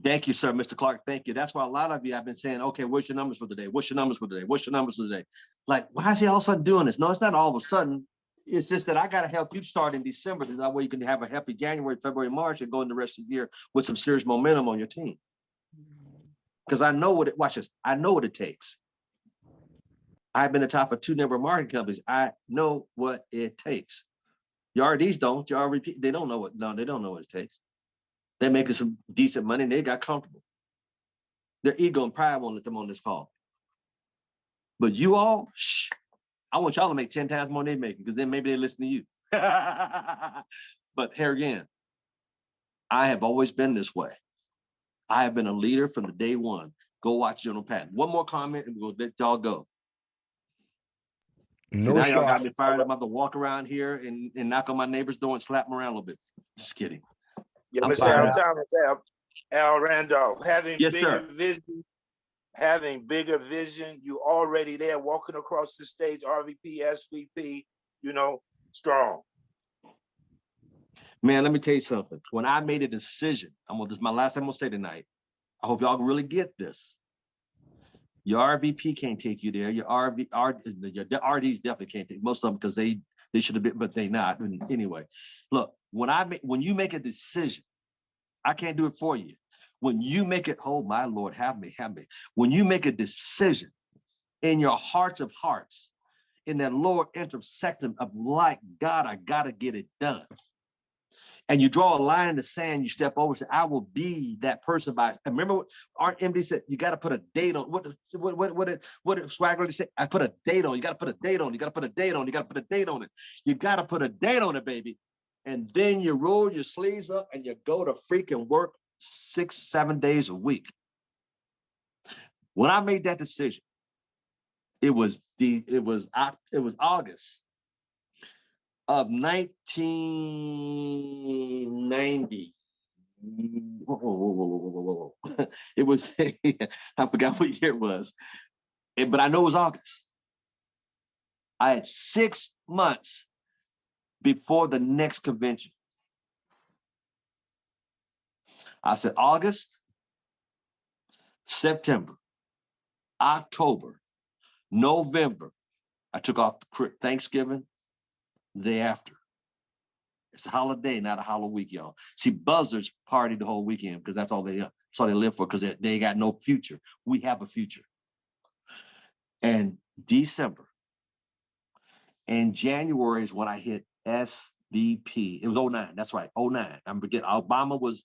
Thank you, sir, Mr. Clark. Thank you. That's why a lot of you have been saying, okay, what's your numbers for today? What's your numbers for today? What's your numbers for today? Like, why is he all of a sudden doing this? No, it's not all of a sudden. It's just that I got to help you start in December. That way you can have a happy January, February, March, and go in the rest of the year with some serious momentum on your team. Because I know what watch this. I know what it takes. I've been the top of 2 number of marketing companies. I know what it takes. Your RDs don't. Your RVP, they don't know what. No, they don't know what it takes. They're making some decent money and they got comfortable. Their ego and pride won't let them on this call. But you all, shh, I want y'all to make 10 times more than they make, because then maybe they listen to you. But here again, I have always been this way. I have been a leader from the day one. Go watch General Patton. One more comment and we'll let y'all go. See,
No
now y'all got
shot.
me fired up. I'm about to walk around here and knock on my neighbor's door and slap them around a little bit. Just kidding.
Yeah,
I'm
Mr.
fired
Al
up.
Thomas, Al Randolph, having
Yes,
bigger
sir.
vision, you already there walking across the stage, RVP, SVP, strong.
Man, let me tell you something. When I made a decision, this is my last time I'm gonna say tonight. I hope y'all really get this. Your RVP can't take you there. Your RDs definitely can't take most of them, because they should have been, but they not. Anyway, look, when you make a decision, I can't do it for you. When you make it, oh my Lord, have me. When you make a decision in your hearts of hearts, in that lower intersection of like, God, I gotta get it done. And you draw a line in the sand, you step over, say, I will be that person by. Remember what our MD said, you got to put a date on. What did Swagger say? I put a date on. You got to put a date on. You got to put a date on. You got to put a date on it. You got to put a date on it, baby. And then you roll your sleeves up and you go to freaking work 6-7 days a week. When I made that decision, it was August of 1990. Whoa. It was, I forgot what year it was, but I know it was August. I had 6 months before the next convention. I said August, September, October, November. I took off Thanksgiving the day after. It's a holiday, not a Halloween week, y'all. See, buzzards party the whole weekend because that's all they live for, because they got no future. We have a future. And December and January is when I hit SVP. It was 09. That's right, 09. I'm forgetting. Obama was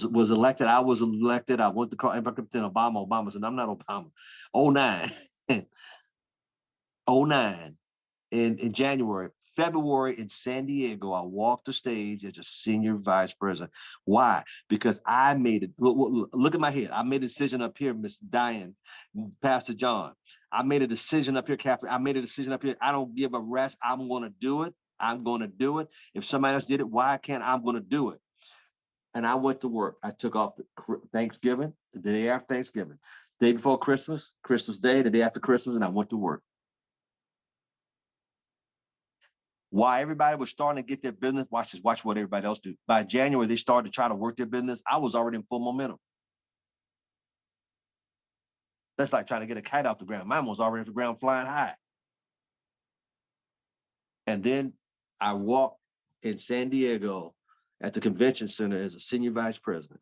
elected. I was elected. I went to call Obama. Obama said, I'm not Obama. 09. 09. In January, February in San Diego, I walked the stage as a senior vice president. Why? Because I made it. Look at my head. I made a decision up here, Miss Diane, Pastor John. I made a decision up here, Catherine. I made a decision up here. I don't give a rest. I'm going to do it. I'm going to do it. If somebody else did it, why can't I'm going to do it? And I went to work. I took off Thanksgiving, the day after Thanksgiving, day before Christmas, Christmas Day, the day after Christmas, and I went to work. While everybody was starting to get their business, watch what everybody else do. By January, they started to try to work their business. I was already in full momentum. That's like trying to get a kite off the ground. Mine was already off the ground flying high. And then I walked in San Diego at the convention center as a senior vice president.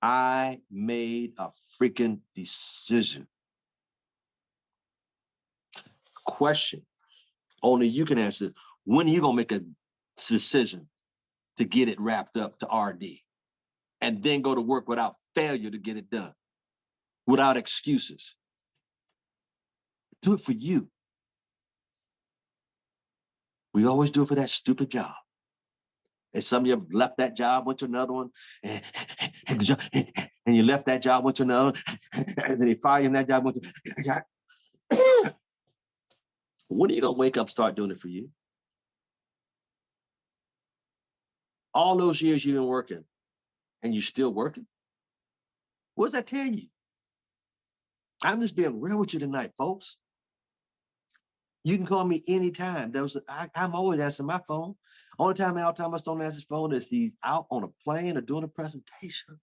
I made a freaking decision. Question. Only you can answer it. When are you going to make a decision to get it wrapped up to RD and then go to work without failure to get it done, without excuses? Do it for you. We always do it for that stupid job. And some of you have left that job, went to another one, and you left that job, went to another one, and then they fire you in that job, went to... When are you going to wake up, start doing it for you? All those years you've been working, and you're still working? What does that tell you? I'm just being real with you tonight, folks. You can call me anytime. I'm always answering my phone. Only time Al Thomas don't answer his phone is he's out on a plane or doing a presentation.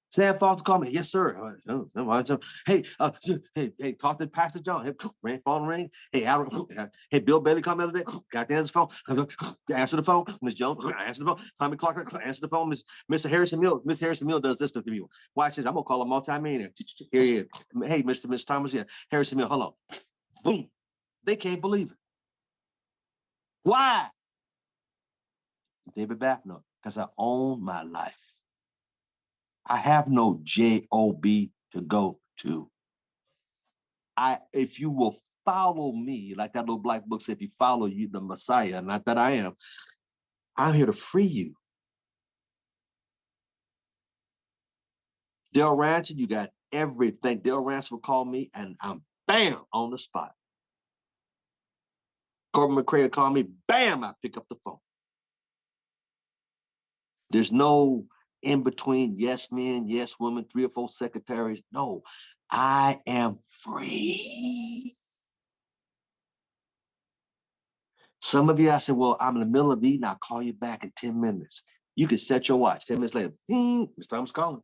Sam Foster called me. Yes, sir. Hey, talk to Pastor John. Hey, phone ring. Hey, hey, Bill Bailey called me the other day. Got to answer the phone. Answer the phone. Miss Jones, answer the phone. Tommy Clark, answer the phone. Mr. Harrison Mill. Miss Harrison Mill does this stuff to me. Watch this. I'm gonna call a multi-millionaire. Here he is. Hey, Mr. Thomas. Yeah, Harrison Mill. Hello. Boom. They can't believe it. Why? David Baffner, because I own my life. I have no job to go to. If you will follow me, like that little black book said, if you follow you, the Messiah, not that I am, I'm here to free you. Del Rancher, you got everything. Del Rancher will call me and I'm bam on the spot. Corbin McCray will call me, bam, I pick up the phone. There's no in between yes men, yes women, 3 or 4 secretaries. No, I am free. Some of you, I said, well, I'm in the middle of eating. I'll call you back in 10 minutes. You can set your watch. 10 minutes later, ding, Mr. Thomas calling.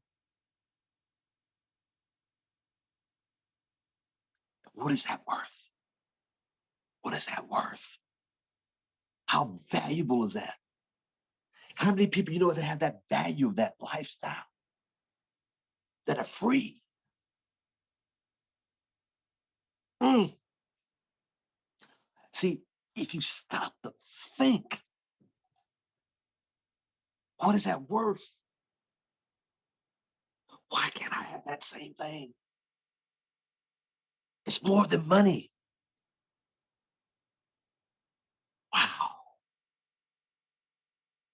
What is that worth? What is that worth? How valuable is that? How many people you know that have that value of that lifestyle, that are free? See, if you stop to think, what is that worth? Why can't I have that same thing? It's more than money. Wow.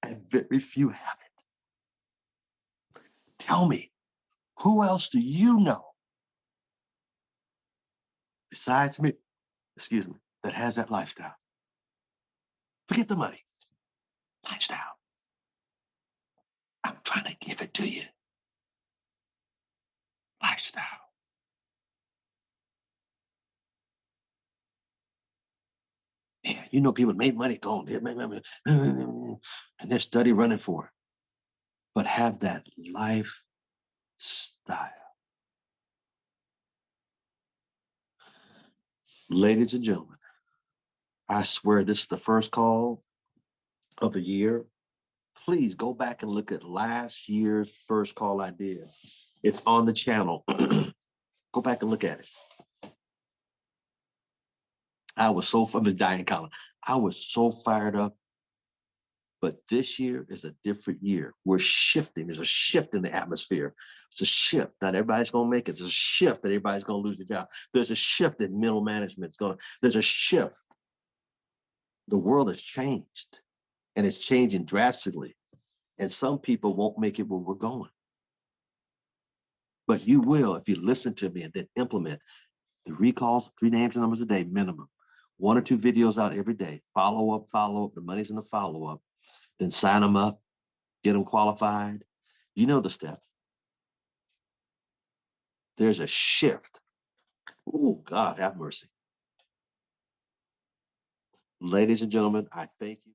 And very few have it. Tell me, who else do you know besides me, excuse me, that has that lifestyle? Forget the money. Lifestyle. I'm trying to give it to you. Lifestyle. Yeah, you know, people made money going, and they're study running for it. But have that lifestyle. Ladies and gentlemen, I swear this is the first call of the year. Please go back and look at last year's first call I did. It's on the channel. Go back and look at it. I was so, I'm Diane Collins. I was so fired up. But this year is a different year. We're shifting. There's a shift in the atmosphere. It's a shift. Not everybody's going to make it. There's a shift that everybody's going to lose their job. There's a shift in middle management. There's a shift. The world has changed, and it's changing drastically. And some people won't make it where we're going. But you will if you listen to me and then implement 3 calls, 3 names and numbers a day minimum. 1 or 2 videos out every day. Follow up. The money's in the follow up. Then sign them up, get them qualified. You know the steps. There's a shift. Oh, God, have mercy. Ladies and gentlemen, I thank you.